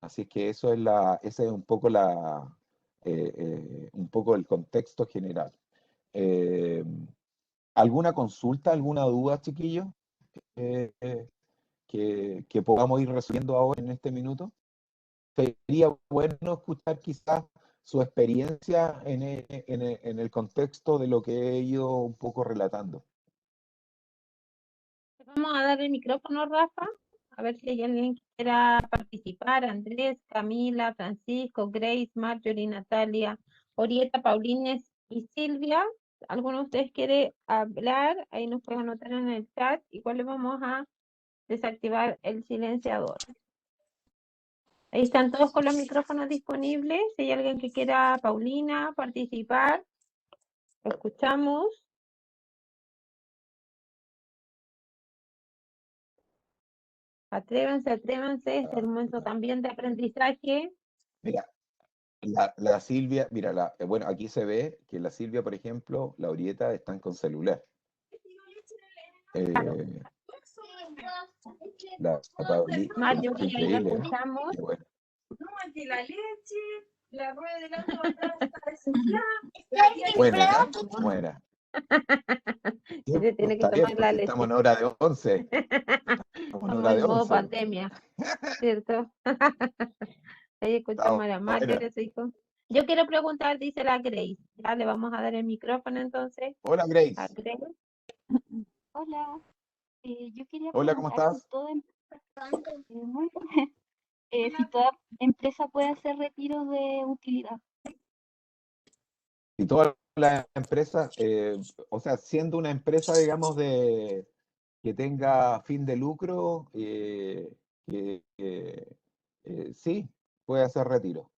Así que ese es un poco el contexto general. Eh, ¿Alguna consulta, alguna duda, chiquillos, eh, eh, que podamos ir resolviendo ahora en este minuto? Sería bueno escuchar quizás su experiencia en el contexto de lo que he ido un poco relatando. Vamos a dar el micrófono, Rafa, a ver si hay alguien que quiera participar. Andrés, Camila, Francisco, Grace, Marjorie, Natalia, Orieta, Paulines y Silvia. ¿Alguno de ustedes quiere hablar? Ahí nos pueden anotar en el chat. Igual le vamos a desactivar el silenciador. Ahí están todos con los micrófonos disponibles. Si hay alguien que quiera, Paulina, participar, lo escuchamos. Atrévanse, es el momento también de aprendizaje. Mira, la Silvia, mira, bueno, aquí se ve que la Silvia, por ejemplo, la Orieta están con celular. Claro. Eh, la Pauli, qué Marjorie, ahí la increíble, ¿eh? escuchamos. Qué bueno. No, que la leche, la rueda del auto está desinflada. Buena, ¿eh? Buena. Sí, Se pues, tiene que está bien, tomar pues la si estamos leche. en hora de 11. Estamos en Estamos hora de en modo 11. pandemia, ¿cierto? Ahí Está escuchamos a la buena. Marjorie, su hijo. Yo quiero preguntar, dice la Grace. Ya le vamos a dar el micrófono entonces Hola, a Grace. Grace. Hola, yo quería Hola, ¿cómo preguntar estás? muy bien, si toda empresa puede hacer retiro de utilidad. Y todas las empresas, o sea, siendo una empresa, digamos, que tenga fin de lucro, sí, puede hacer retiro.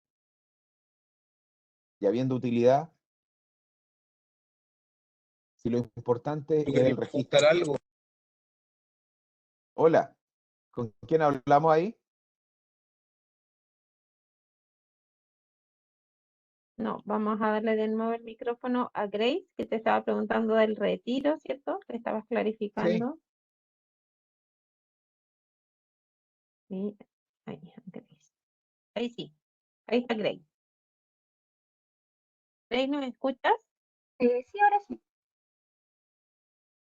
Y habiendo utilidad, si lo importante es el registro. Algo. Hola, ¿con quién hablamos ahí? No, vamos a darle de nuevo el micrófono a Grace, que te estaba preguntando del retiro, ¿cierto? Le estabas Sí. clarificando. Sí, ahí, Grace. Ahí sí, ahí está Grace. Grace, ¿nos escuchas? Sí, ahora sí.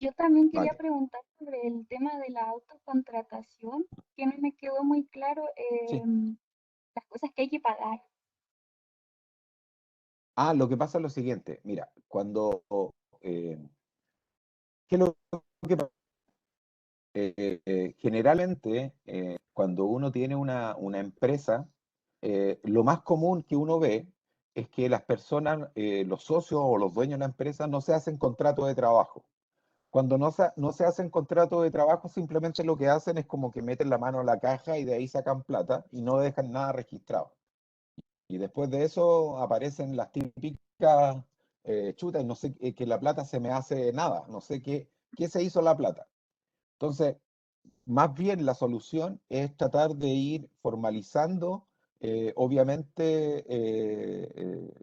Yo también quería Vale, preguntar sobre el tema de la autocontratación, que no me quedó muy claro sí. las cosas que hay que pagar. Lo que pasa es lo siguiente, mira, eh, ¿qué es lo que pasa? Generalmente, cuando uno tiene una empresa, lo más común que uno ve es que las personas, los socios o los dueños de la empresa no se hacen contrato de trabajo. Cuando no se hacen contrato de trabajo, simplemente lo que hacen es como que meten la mano a la caja y de ahí sacan plata y no dejan nada registrado. Y después de eso aparecen las típicas chutas, no sé, que la plata se me hace nada, no sé qué se hizo la plata. Entonces, más bien la solución es tratar de ir formalizando, obviamente,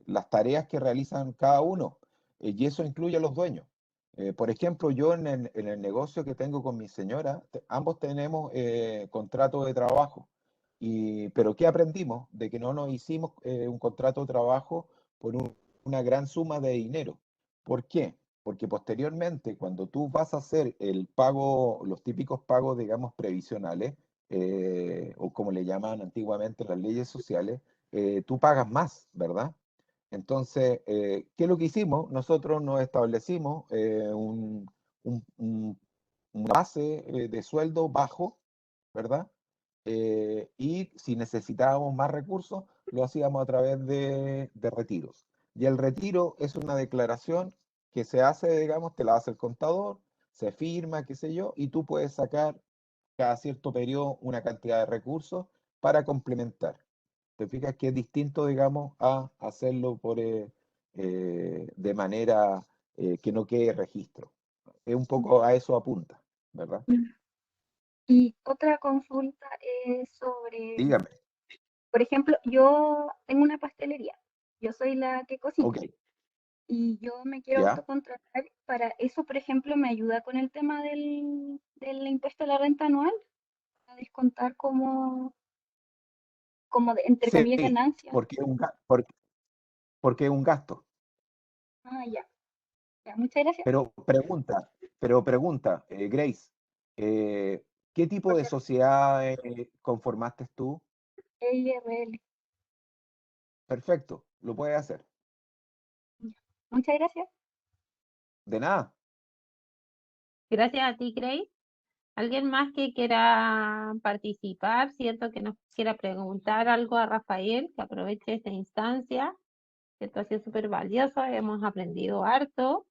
las tareas que realizan cada uno, y eso incluye a los dueños. Por ejemplo, yo en el negocio que tengo con mi señora, ambos tenemos contrato de trabajo, pero ¿qué aprendimos? De que no nos hicimos un contrato de trabajo por una gran suma de dinero. ¿Por qué? porque posteriormente, cuando tú vas a hacer el pago, los típicos pagos, digamos, previsionales, o como le llaman antiguamente las leyes sociales, tú pagas más, ¿verdad? Entonces, ¿qué es lo que hicimos? Nosotros nos establecimos una base de sueldo bajo, ¿verdad? Y si necesitábamos más recursos, lo hacíamos a través de retiros. Y el retiro es una declaración que se hace, digamos, te la hace el contador, se firma, qué sé yo, y tú puedes sacar cada cierto periodo una cantidad de recursos para complementar. ¿Te fijas que es distinto, digamos, a hacerlo de manera que no quede registro? Es un poco a eso apunta, ¿verdad? Y otra consulta es sobre, Dígame. por ejemplo, yo tengo una pastelería, yo soy la que cocina Ok, y yo me quiero ya. autocontratar para eso, por ejemplo, me ayuda con el tema del impuesto a la renta anual, a descontar entre Sí, comillas ganancias. porque porque es un gasto. Ah, ya, ya, muchas gracias. Pero pregunta, Grace, eh, ¿qué tipo de sociedad conformaste tú? IRL. Perfecto, lo puedes hacer. Muchas gracias. De nada. Gracias a ti, Grace. ¿Alguien más que quiera participar? ¿Cierto? Que nos quiera preguntar algo a Rafael, que aproveche esta instancia. Esto ha sido súper valioso, hemos aprendido harto.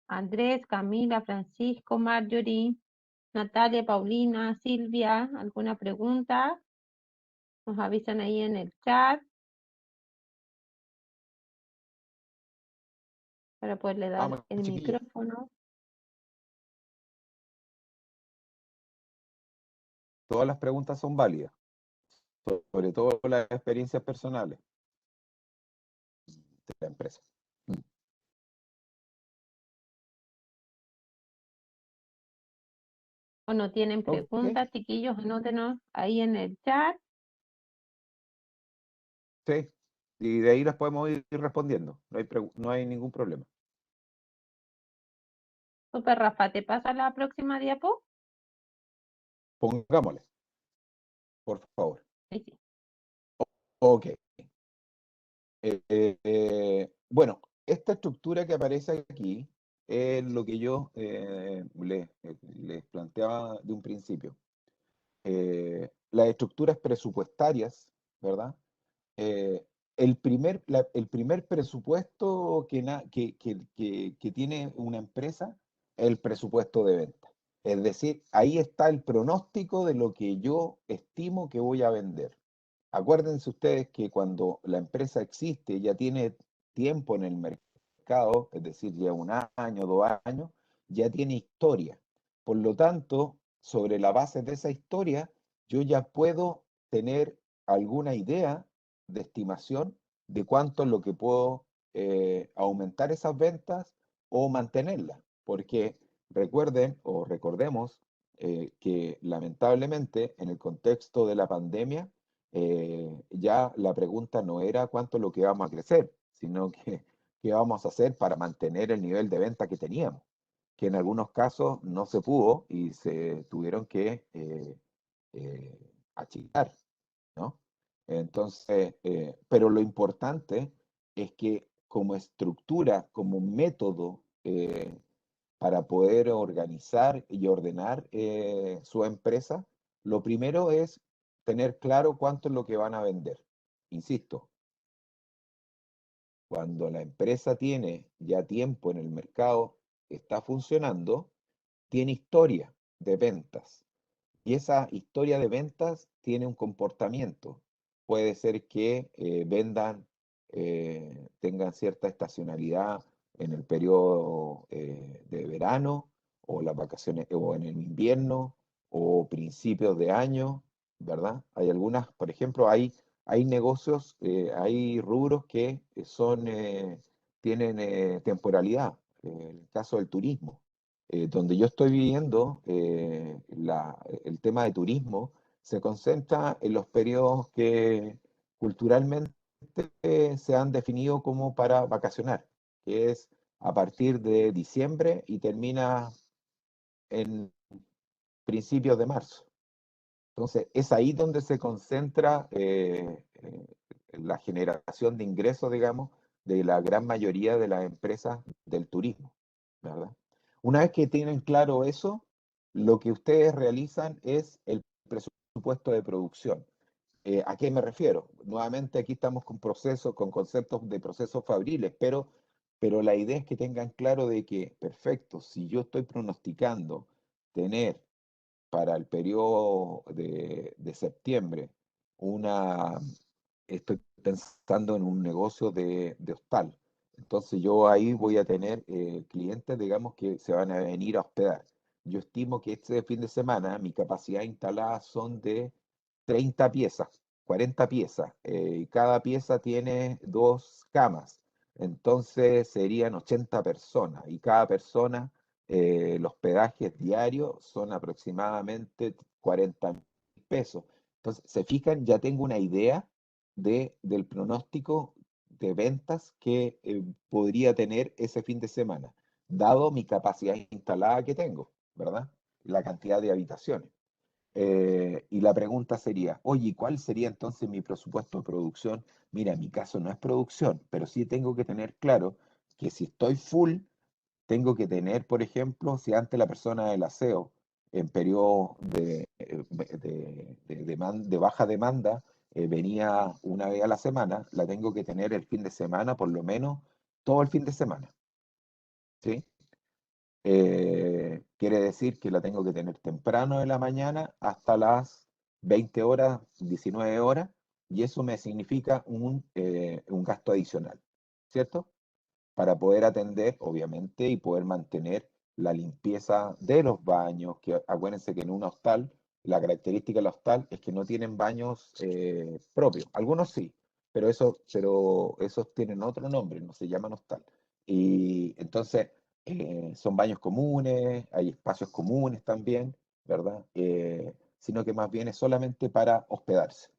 Andrés, Camila, Francisco, Marjorie, Natalia, Paulina, Silvia, ¿alguna pregunta? Nos avisan ahí en el chat para poderle dar Vamos, el chiquillos. micrófono. Todas las preguntas son válidas, sobre todo las experiencias personales de la empresa. O no tienen Ok, preguntas, chiquillos, anótenos ahí en el chat. sí. Y de ahí las podemos ir respondiendo. No hay ningún problema. Super, Rafa, ¿te pasa la próxima diapo? Pongámosle, por favor. Ahí sí. Ok. Bueno, esta estructura que aparece aquí es lo que yo les planteaba de un principio. Las estructuras presupuestarias, ¿verdad? Eh, el primer presupuesto que tiene una empresa es el presupuesto de venta. Es decir, ahí está el pronóstico de lo que yo estimo que voy a vender. Acuérdense ustedes que cuando la empresa existe, ya tiene tiempo en el mercado, es decir, ya un año, 2 años, ya tiene historia. Por lo tanto, sobre la base de esa historia, yo ya puedo tener alguna idea de estimación de cuánto es lo que puedo aumentar esas ventas o mantenerlas. Porque recuerden o recordemos que lamentablemente en el contexto de la pandemia, ya la pregunta no era cuánto es lo que vamos a crecer, sino que qué vamos a hacer para mantener el nivel de venta que teníamos, que en algunos casos no se pudo y se tuvieron que achicar, ¿no? Entonces, pero lo importante es que como estructura, como método para poder organizar y ordenar su empresa, lo primero es tener claro cuánto es lo que van a vender. Insisto, cuando la empresa tiene ya tiempo en el mercado, está funcionando, tiene historia de ventas. Y esa historia de ventas tiene un comportamiento. Puede ser que vendan, tengan cierta estacionalidad en el periodo de verano o las vacaciones o en el invierno o principios de año, ¿verdad? Hay algunas, por ejemplo, hay negocios, hay rubros que tienen temporalidad. El caso del turismo donde yo estoy viviendo, el tema de turismo se concentra en los periodos que culturalmente se han definido como para vacacionar, que es a partir de diciembre y termina en principios de marzo. Entonces, es ahí donde se concentra la generación de ingresos, digamos, de la gran mayoría de las empresas del turismo, ¿verdad? Una vez que tienen claro eso, lo que ustedes realizan es el presupuesto de producción. ¿A qué me refiero? Nuevamente aquí estamos con procesos, con conceptos de procesos fabriles, pero la idea es que tengan claro de que, perfecto, si yo estoy pronosticando tener para el periodo de septiembre una, estoy pensando en un negocio de hostal. Entonces yo ahí voy a tener clientes, digamos, que se van a venir a hospedar. Yo estimo que este fin de semana mi capacidad instalada son de 30 piezas, 40 piezas, y cada pieza tiene 2 camas. Entonces serían 80 personas y cada persona, los peajes diarios son aproximadamente 40.000 pesos. Entonces, se fijan, ya tengo una idea del pronóstico de ventas que podría tener ese fin de semana, dado mi capacidad instalada que tengo, ¿verdad? La cantidad de habitaciones. Y la pregunta sería, oye, ¿cuál sería entonces mi presupuesto de producción? Mira, en mi caso no es producción, pero sí tengo que tener claro que si estoy full, tengo que tener, por ejemplo, si antes la persona del aseo en periodo de baja demanda venía una vez a la semana, la tengo que tener el fin de semana, por lo menos todo el fin de semana, ¿sí? Quiere decir que la tengo que tener temprano de la mañana hasta las 20 horas, 19 horas, y eso me significa un gasto adicional, ¿cierto? Para poder atender, obviamente, y poder mantener la limpieza de los baños, que acuérdense que en un hostal, la característica del hostal es que no tienen baños propios. Algunos sí, pero esos tienen otro nombre, no se llaman hostal. Y entonces son baños comunes, hay espacios comunes también, ¿verdad? Sino que más bien es solamente para hospedarse.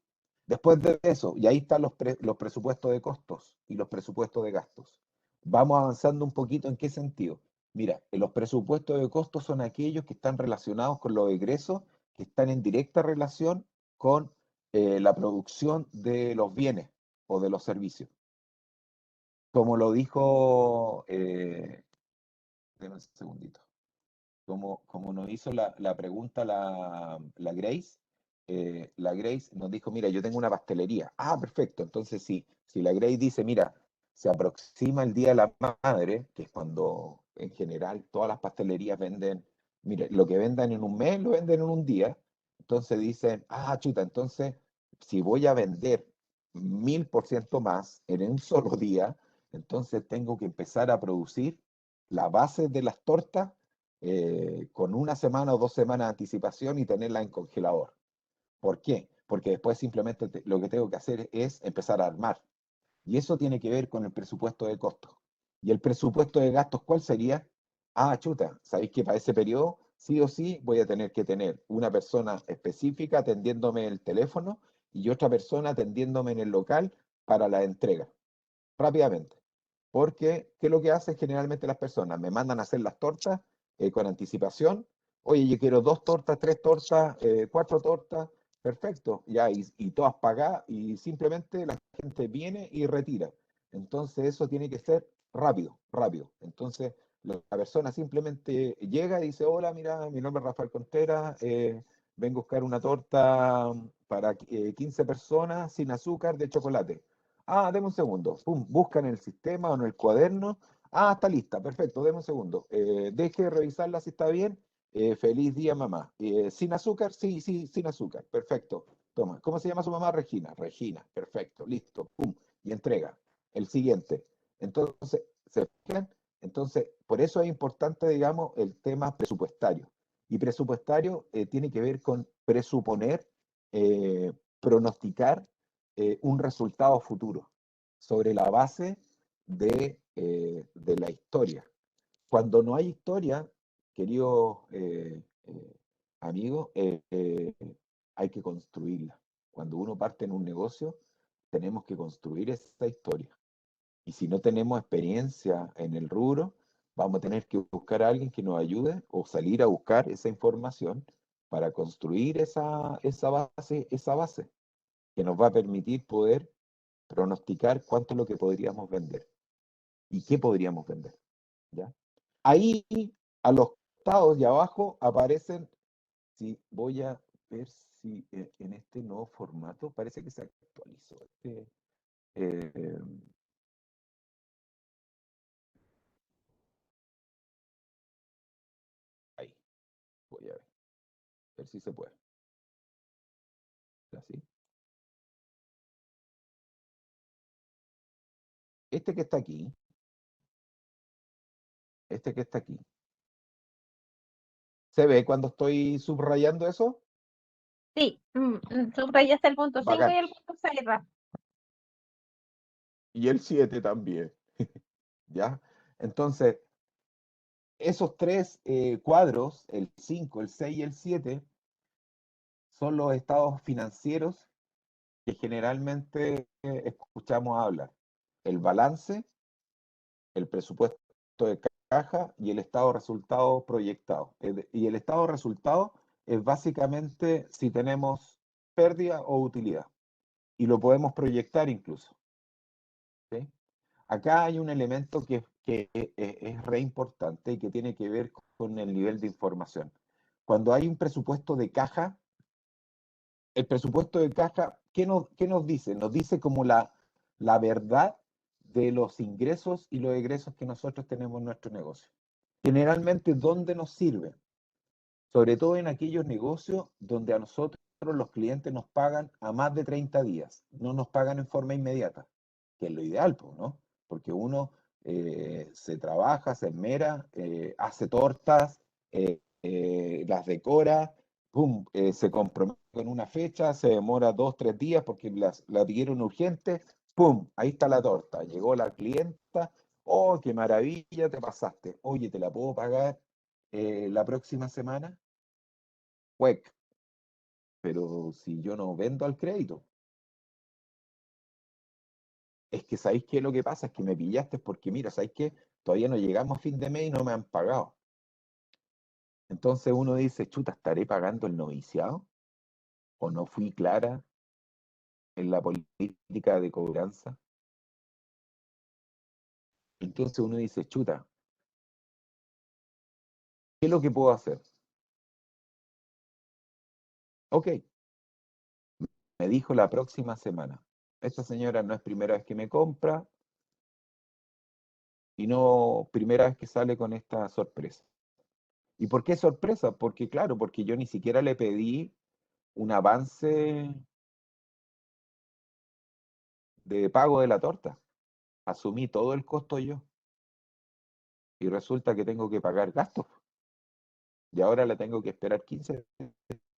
Después de eso, y ahí están los presupuestos de costos y los presupuestos de gastos. Vamos avanzando un poquito en qué sentido. Mira, los presupuestos de costos son aquellos que están relacionados con los egresos, que están en directa relación con la producción de los bienes o de los servicios. Como lo dijo, déjame un segundito, como nos hizo la pregunta la Grace nos dijo, mira, yo tengo una pastelería. Ah, perfecto. Entonces, si la Grace dice, mira, se aproxima el Día de la Madre, que es cuando en general todas las pastelerías venden, mire, lo que vendan en un mes lo venden en un día. Entonces dicen, ah, chuta, entonces si voy a vender 1000% más en un solo día, entonces tengo que empezar a producir la base de las tortas con una semana o 2 semanas de anticipación y tenerla en congelador. ¿Por qué? Porque después simplemente lo que tengo que hacer es empezar a armar. Y eso tiene que ver con el presupuesto de costos. ¿Y el presupuesto de gastos cuál sería? Ah, chuta, ¿sabéis que para ese periodo sí o sí voy a tener que tener una persona específica atendiéndome el teléfono y otra persona atendiéndome en el local para la entrega? Rápidamente. Porque, ¿qué es lo que hacen generalmente las personas? Me mandan a hacer las tortas con anticipación. Oye, yo quiero 2 tortas, 3 tortas, 4 tortas. Perfecto, ya, y todas pagadas, y simplemente la gente viene y retira. Entonces, eso tiene que ser rápido, rápido. Entonces, la persona simplemente llega y dice: Hola, mira, mi nombre es Rafael Contreras, vengo a buscar una torta para 15 personas sin azúcar de chocolate. Ah, deme un segundo. Pum, buscan en el sistema o en el cuaderno. Ah, está lista, perfecto, deme un segundo. Deje de revisarla si está bien. Feliz día, mamá. ¿Sin azúcar? Sí, sí, sin azúcar. Perfecto. Toma. ¿Cómo se llama su mamá? Regina. Regina. Perfecto. Listo. Pum. Y entrega. El siguiente. Entonces, ¿se fijan? Entonces, por eso es importante, digamos, el tema presupuestario. Y presupuestario tiene que ver con presuponer, pronosticar un resultado futuro sobre la base de la historia. Cuando no hay historia, queridos amigos, hay que construirla. Cuando uno parte en un negocio, tenemos que construir esa historia. Y si no tenemos experiencia en el rubro, vamos a tener que buscar a alguien que nos ayude o salir a buscar esa información para construir esa base que nos va a permitir poder pronosticar cuánto es lo que podríamos vender y qué podríamos vender. ¿Ya? Ahí, a los costados y abajo aparecen, si voy a ver si en este nuevo formato, parece que se actualizó. Eh, ahí, voy a ver si se puede. Así. Este que está aquí, este que está aquí, ¿se ve cuando estoy subrayando eso? Sí, subrayaste el punto 5 Bacán. y el punto 6, Rafa. Y el 7 también. ¿Ya? Entonces, esos tres cuadros, el 5, el 6 y el 7, son los estados financieros que generalmente escuchamos hablar. El balance, el presupuesto de caja y el estado de resultado proyectado. Y el estado de resultado es básicamente si tenemos pérdida o utilidad. Y lo podemos proyectar incluso. ¿Sí? Acá hay un elemento que es re importante y que tiene que ver con el nivel de información. Cuando hay un presupuesto de caja, el presupuesto de caja, qué nos dice? Nos dice como la verdad de los ingresos y los egresos que nosotros tenemos en nuestro negocio. Generalmente, ¿dónde nos sirve? Sobre todo en aquellos negocios donde a nosotros los clientes nos pagan a más de 30 días, no nos pagan en forma inmediata, que es lo ideal, pues, ¿no? Porque uno se trabaja, se esmera, hace tortas, las decora, pum, se compromete con una fecha, se demora 2, 3 días porque la pidieron urgente, pum, ahí está la torta, llegó la clienta, oh, qué maravilla, te pasaste, oye, ¿te la puedo pagar la próxima semana? Pues, pero si yo no vendo al crédito, es que ¿sabéis qué es lo que pasa? Es que me pillaste porque, mira, ¿sabéis qué? Todavía no llegamos a fin de mes y no me han pagado. Entonces uno dice, chuta, ¿estaré pagando el noviciado? ¿O no fui clara en la política de cobranza? Entonces uno dice, chuta, ¿qué es lo que puedo hacer? Ok, me dijo la próxima semana. Esta señora no es primera vez que me compra y no primera vez que sale con esta sorpresa. ¿Y por qué sorpresa? Porque claro, porque yo ni siquiera le pedí un avance de pago de la torta. Asumí todo el costo yo y resulta que tengo que pagar gastos y ahora la tengo que esperar 15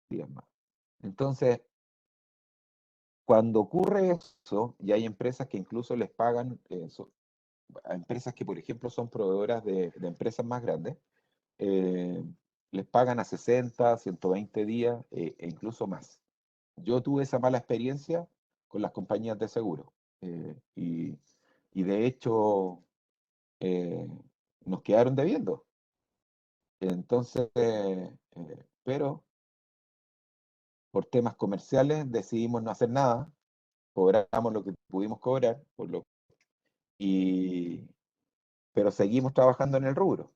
días más. Entonces, cuando ocurre eso, y hay empresas que incluso les pagan, a empresas que por ejemplo son proveedoras de empresas más grandes, eh, les pagan a 60, 120 días e incluso más. Yo tuve esa mala experiencia con las compañías de seguro y de hecho eh, nos quedaron debiendo. Entonces, pero por temas comerciales decidimos no hacer nada, cobramos lo que pudimos cobrar, y, pero seguimos trabajando en el rubro,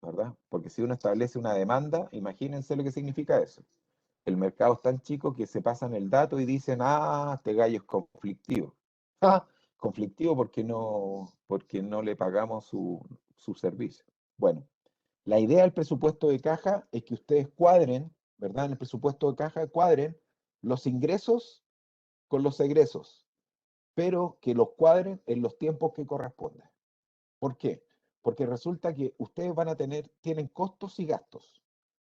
¿verdad? Porque si uno establece una demanda, imagínense lo que significa eso. El mercado es tan chico que se pasan el dato y dicen, ah, este gallo es conflictivo. Ah, conflictivo porque no le pagamos su servicio. Bueno, la idea del presupuesto de caja es que ustedes cuadren, ¿verdad? En el presupuesto de caja cuadren los ingresos con los egresos, pero que los cuadren en los tiempos que corresponden. ¿Por qué? Porque resulta que ustedes tienen costos y gastos.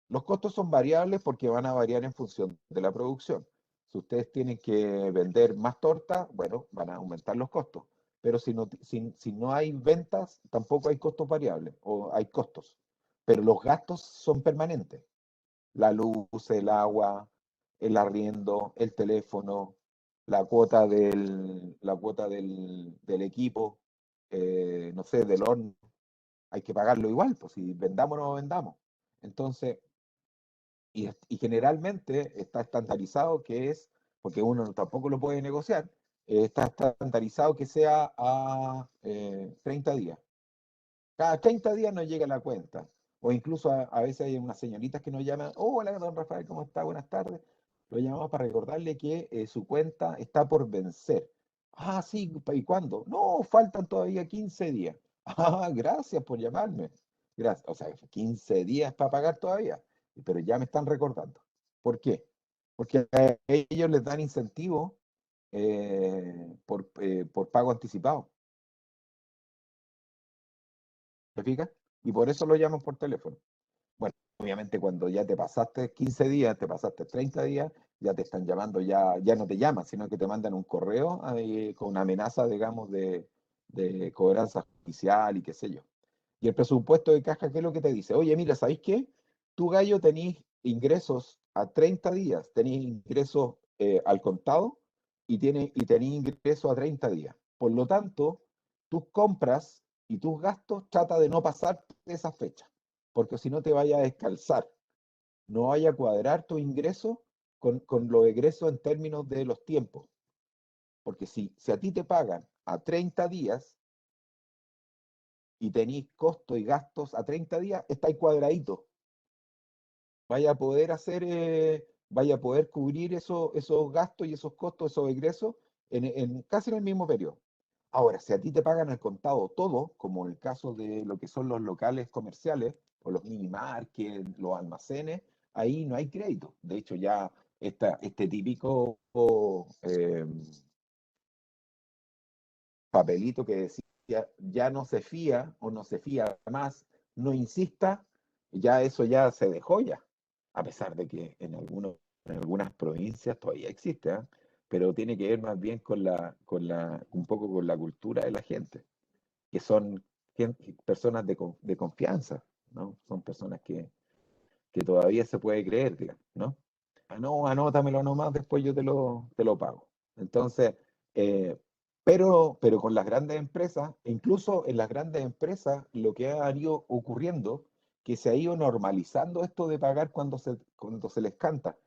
Los costos son variables porque van a variar en función de la producción. Si ustedes tienen que vender más torta, bueno, van a aumentar los costos. Pero si no hay ventas, tampoco hay costos variables o hay costos. Pero los gastos son permanentes. La luz, el agua, el arriendo, el teléfono, la cuota del equipo, no sé, del horno, hay que pagarlo igual, pues si vendamos o no vendamos. Entonces, y generalmente está estandarizado que es, porque uno tampoco lo puede negociar, está estandarizado que sea a 30 días. Cada 30 días nos llega la cuenta. O incluso a veces hay unas señoritas que nos llaman, oh, hola, don Rafael, ¿cómo está? Buenas tardes. Lo llamamos para recordarle que su cuenta está por vencer. Ah, sí, ¿y cuándo? No, faltan todavía 15 días. Ah, gracias por llamarme. Gracias. O sea, 15 días para pagar todavía, pero ya me están recordando. ¿Por qué? Porque a ellos les dan incentivo por pago anticipado. ¿Te fijas? Y por eso lo llaman por teléfono. Bueno, obviamente cuando ya te pasaste 15 días, te pasaste 30 días, ya te están llamando, ya no te llaman, sino que te mandan un correo con una amenaza, digamos, de cobranza judicial y qué sé yo. Y el presupuesto de caja, ¿qué es lo que te dice? Oye, mira, ¿sabéis qué? Tu gallo tenés ingresos a 30 días, tenés ingresos al contado y tenés ingresos a 30 días. Por lo tanto, tus compras y tus gastos trata de no pasar de esa fecha, porque si no te vaya a descalzar, no vaya a cuadrar tu ingreso con los egresos en términos de los tiempos. Porque si a ti te pagan a 30 días y tenéis costos y gastos a 30 días, estáis cuadraditos. Vaya a poder cubrir esos gastos y esos costos, esos egresos casi en el mismo periodo. Ahora, si a ti te pagan al contado todo, como en el caso de lo que son los locales comerciales o los mini markets, los almacenes, ahí no hay crédito. De hecho, ya este típico papelito que decía ya no se fía o no se fía más, no insista, ya eso ya se dejó ya, a pesar de que en algunas provincias todavía existe, ¿eh? Pero tiene que ver más bien un poco con la cultura de la gente, que son personas de confianza, ¿no? Son personas que todavía se puede creer, digamos, ¿no? Ah, no, anótamelo nomás, después yo te lo pago. Entonces, eh, pero con las grandes empresas, incluso en las grandes empresas, lo que ha ido ocurriendo, que se ha ido normalizando esto de pagar cuando se les canta,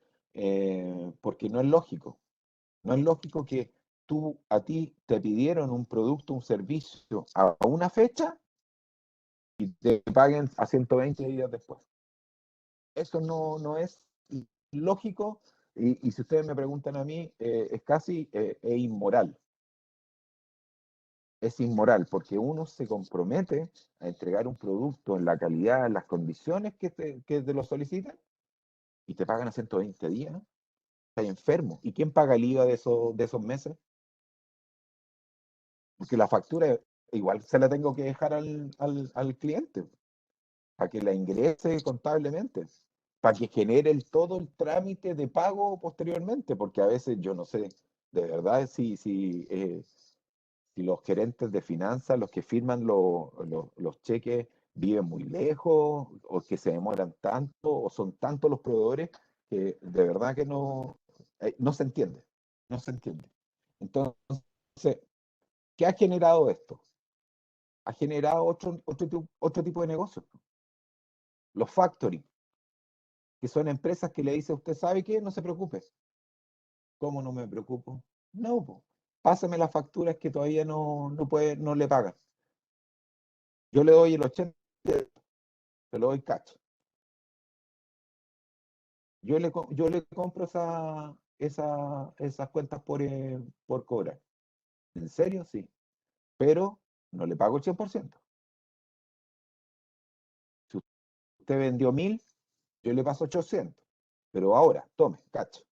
porque no es lógico. No es lógico que a ti te pidieron un producto, un servicio a una fecha y te paguen a 120 días después. Eso no es lógico y si ustedes me preguntan a mí, es casi es inmoral. Es inmoral porque uno se compromete a entregar un producto en la calidad, en las condiciones que te lo solicitan y te pagan a 120 días. Estás enfermo. ¿Y quién paga el IVA de esos meses? Porque la factura igual se la tengo que dejar al cliente para que la ingrese contablemente, para que genere todo el trámite de pago posteriormente, porque a veces yo no sé de verdad si los gerentes de finanzas, los que firman los cheques, viven muy lejos o que se demoran tanto o son tantos los proveedores que de verdad que no se entiende, no se entiende. Entonces, ¿qué ha generado esto? Ha generado otro tipo de negocio, los factoring, que son empresas que le dicen, usted sabe qué, no se preocupe. ¿Cómo no me preocupo? No, po. Pásame las facturas que todavía no le pagan. Yo le doy el 80, se lo doy cash. Yo le compro esas cuentas por cobrar. ¿En serio? Sí. Pero no le pago el 100%. Si usted vendió 1000, yo le paso 800. Pero ahora, tome, cash.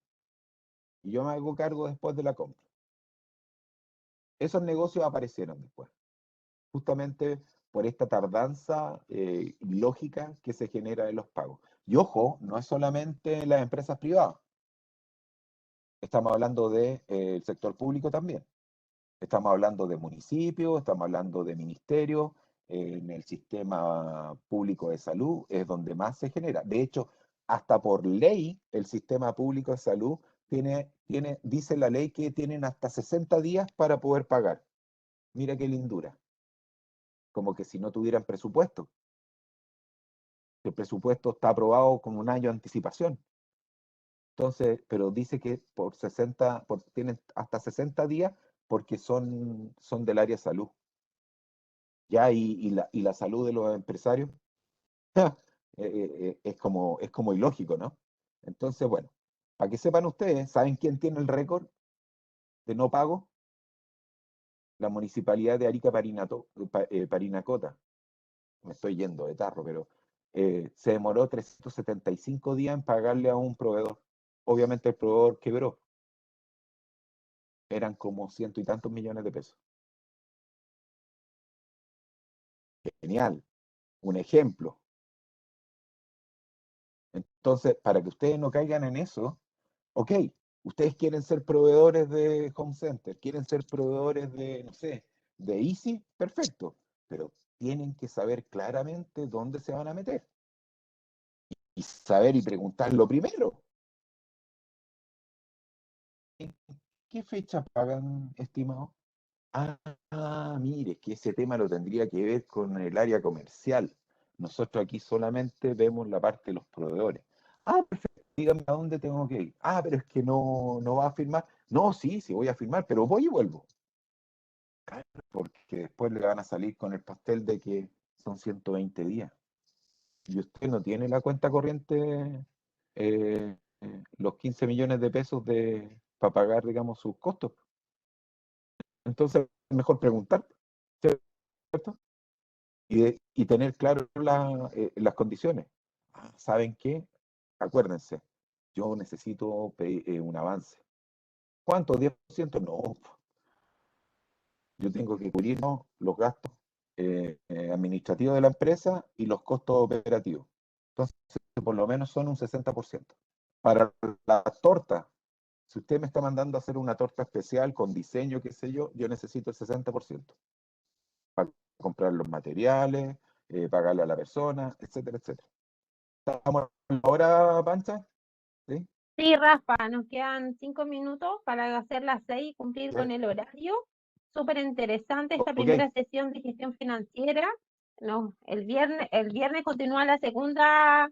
Y yo me hago cargo después de la compra. Esos negocios aparecieron después, justamente por esta tardanza ilógica que se genera en los pagos. Y ojo, no es solamente las empresas privadas, estamos hablando del sector público también. Estamos hablando de municipios, estamos hablando de ministerios, en el sistema público de salud es donde más se genera. De hecho, hasta por ley, el sistema público de salud dice la ley que tienen hasta 60 días para poder pagar. Mira qué lindura. Como que si no tuvieran presupuesto. El presupuesto está aprobado con un año de anticipación. Entonces, pero dice que tienen hasta 60 días porque son del área de salud. Ya, y la salud de los empresarios es como ilógico, ¿no? Entonces, bueno, para que sepan ustedes, ¿saben quién tiene el récord de no pago? La municipalidad de Arica Parinacota. Me estoy yendo de tarro, pero se demoró 375 días en pagarle a un proveedor. Obviamente el proveedor quebró. Eran como ciento y tantos millones de pesos. Genial. Un ejemplo. Entonces, para que ustedes no caigan en eso, ok, ustedes quieren ser proveedores de home center, quieren ser proveedores de, no sé, de Easy, perfecto, pero tienen que saber claramente dónde se van a meter y saber y preguntarlo primero. ¿En qué fecha pagan, estimado? Mire, que ese tema lo tendría que ver con el área comercial. Nosotros aquí solamente vemos la parte de los proveedores. Perfecto, dígame a dónde tengo que ir. Pero es que no va a firmar. No, sí, sí voy a firmar, pero voy y vuelvo. Claro, porque después le van a salir con el pastel de que son 120 días. Y usted no tiene la cuenta corriente, los 15 millones de pesos para pagar, digamos, sus costos. Entonces, es mejor preguntar, ¿cierto? Y tener claro las condiciones. ¿Saben qué? Acuérdense, yo necesito un avance. ¿Cuánto? ¿10%? No, yo tengo que cubrir, ¿no?, los gastos administrativos de la empresa y los costos operativos. Entonces, por lo menos son un 60%. Para la torta, si usted me está mandando a hacer una torta especial con diseño, qué sé yo necesito el 60% para comprar los materiales, pagarle a la persona, etcétera, etcétera. ¿Estamos ahora, Pancha? ¿Sí? Sí, Rafa, nos quedan 5 minutos para hacer las 6 y cumplir con el horario. Súper interesante esta Ok, primera sesión de gestión financiera. No, el viernes continúa la segunda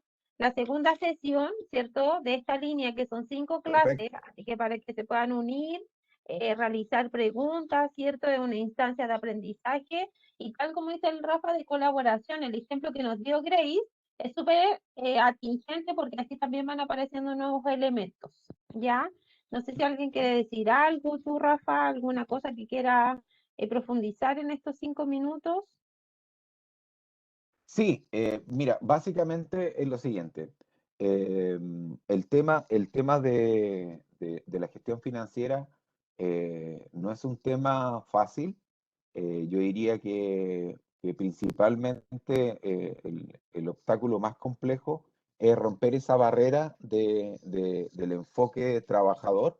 sesión, ¿cierto? De esta línea que son 5 perfecto. clases, así que para que se puedan unir, realizar preguntas, ¿cierto? Es una instancia de aprendizaje y tal como dice el Rafa de colaboración, el ejemplo que nos dio Grace es súper atingente porque así también van apareciendo nuevos elementos, ¿ya? No sé si alguien quiere decir algo, tú, Rafa, alguna cosa que quiera profundizar en estos 5 minutos. Sí, mira, básicamente es lo siguiente. El tema de la gestión financiera no es un tema fácil. Yo diría que principalmente el obstáculo más complejo es romper esa barrera del enfoque trabajador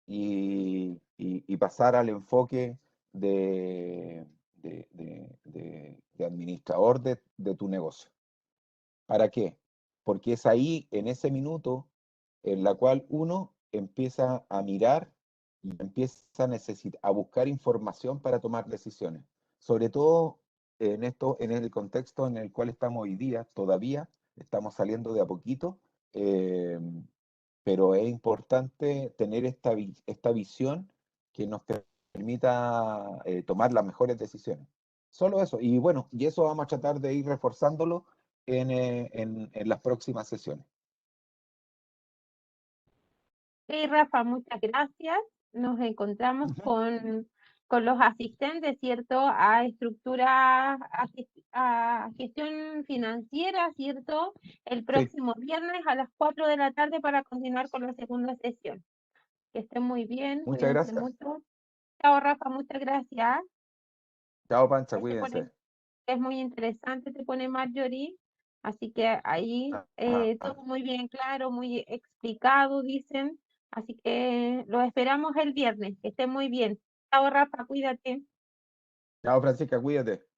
y pasar al enfoque de administrador de tu negocio. ¿Para qué? Porque es ahí, en ese minuto, en la cual uno empieza a mirar y empieza a buscar información para tomar decisiones. Sobre todo en el contexto en el cual estamos hoy día, todavía estamos saliendo de a poquito, eh, pero es importante tener esta visión que nos permita tomar las mejores decisiones. Solo eso. Y bueno, y eso vamos a tratar de ir reforzándolo en las próximas sesiones. Sí, Rafa, muchas gracias. Nos encontramos Ujú. con los asistentes, ¿cierto? A estructura, a gestión financiera, ¿cierto? El Sí, próximo viernes a las 4 de la tarde para continuar con la segunda sesión. Que estén muy bien, muchas cuídense gracias. mucho. Chao, Rafa, muchas gracias. Chao, Pancha, Ahí se pone, cuídense. es muy interesante, te pone Marjorie. Así que ahí Ajá. todo muy bien claro, muy explicado, dicen. Así que lo esperamos el viernes. Que esté muy bien. Chao, Rafa, cuídate. Chao, Francisca, cuídate.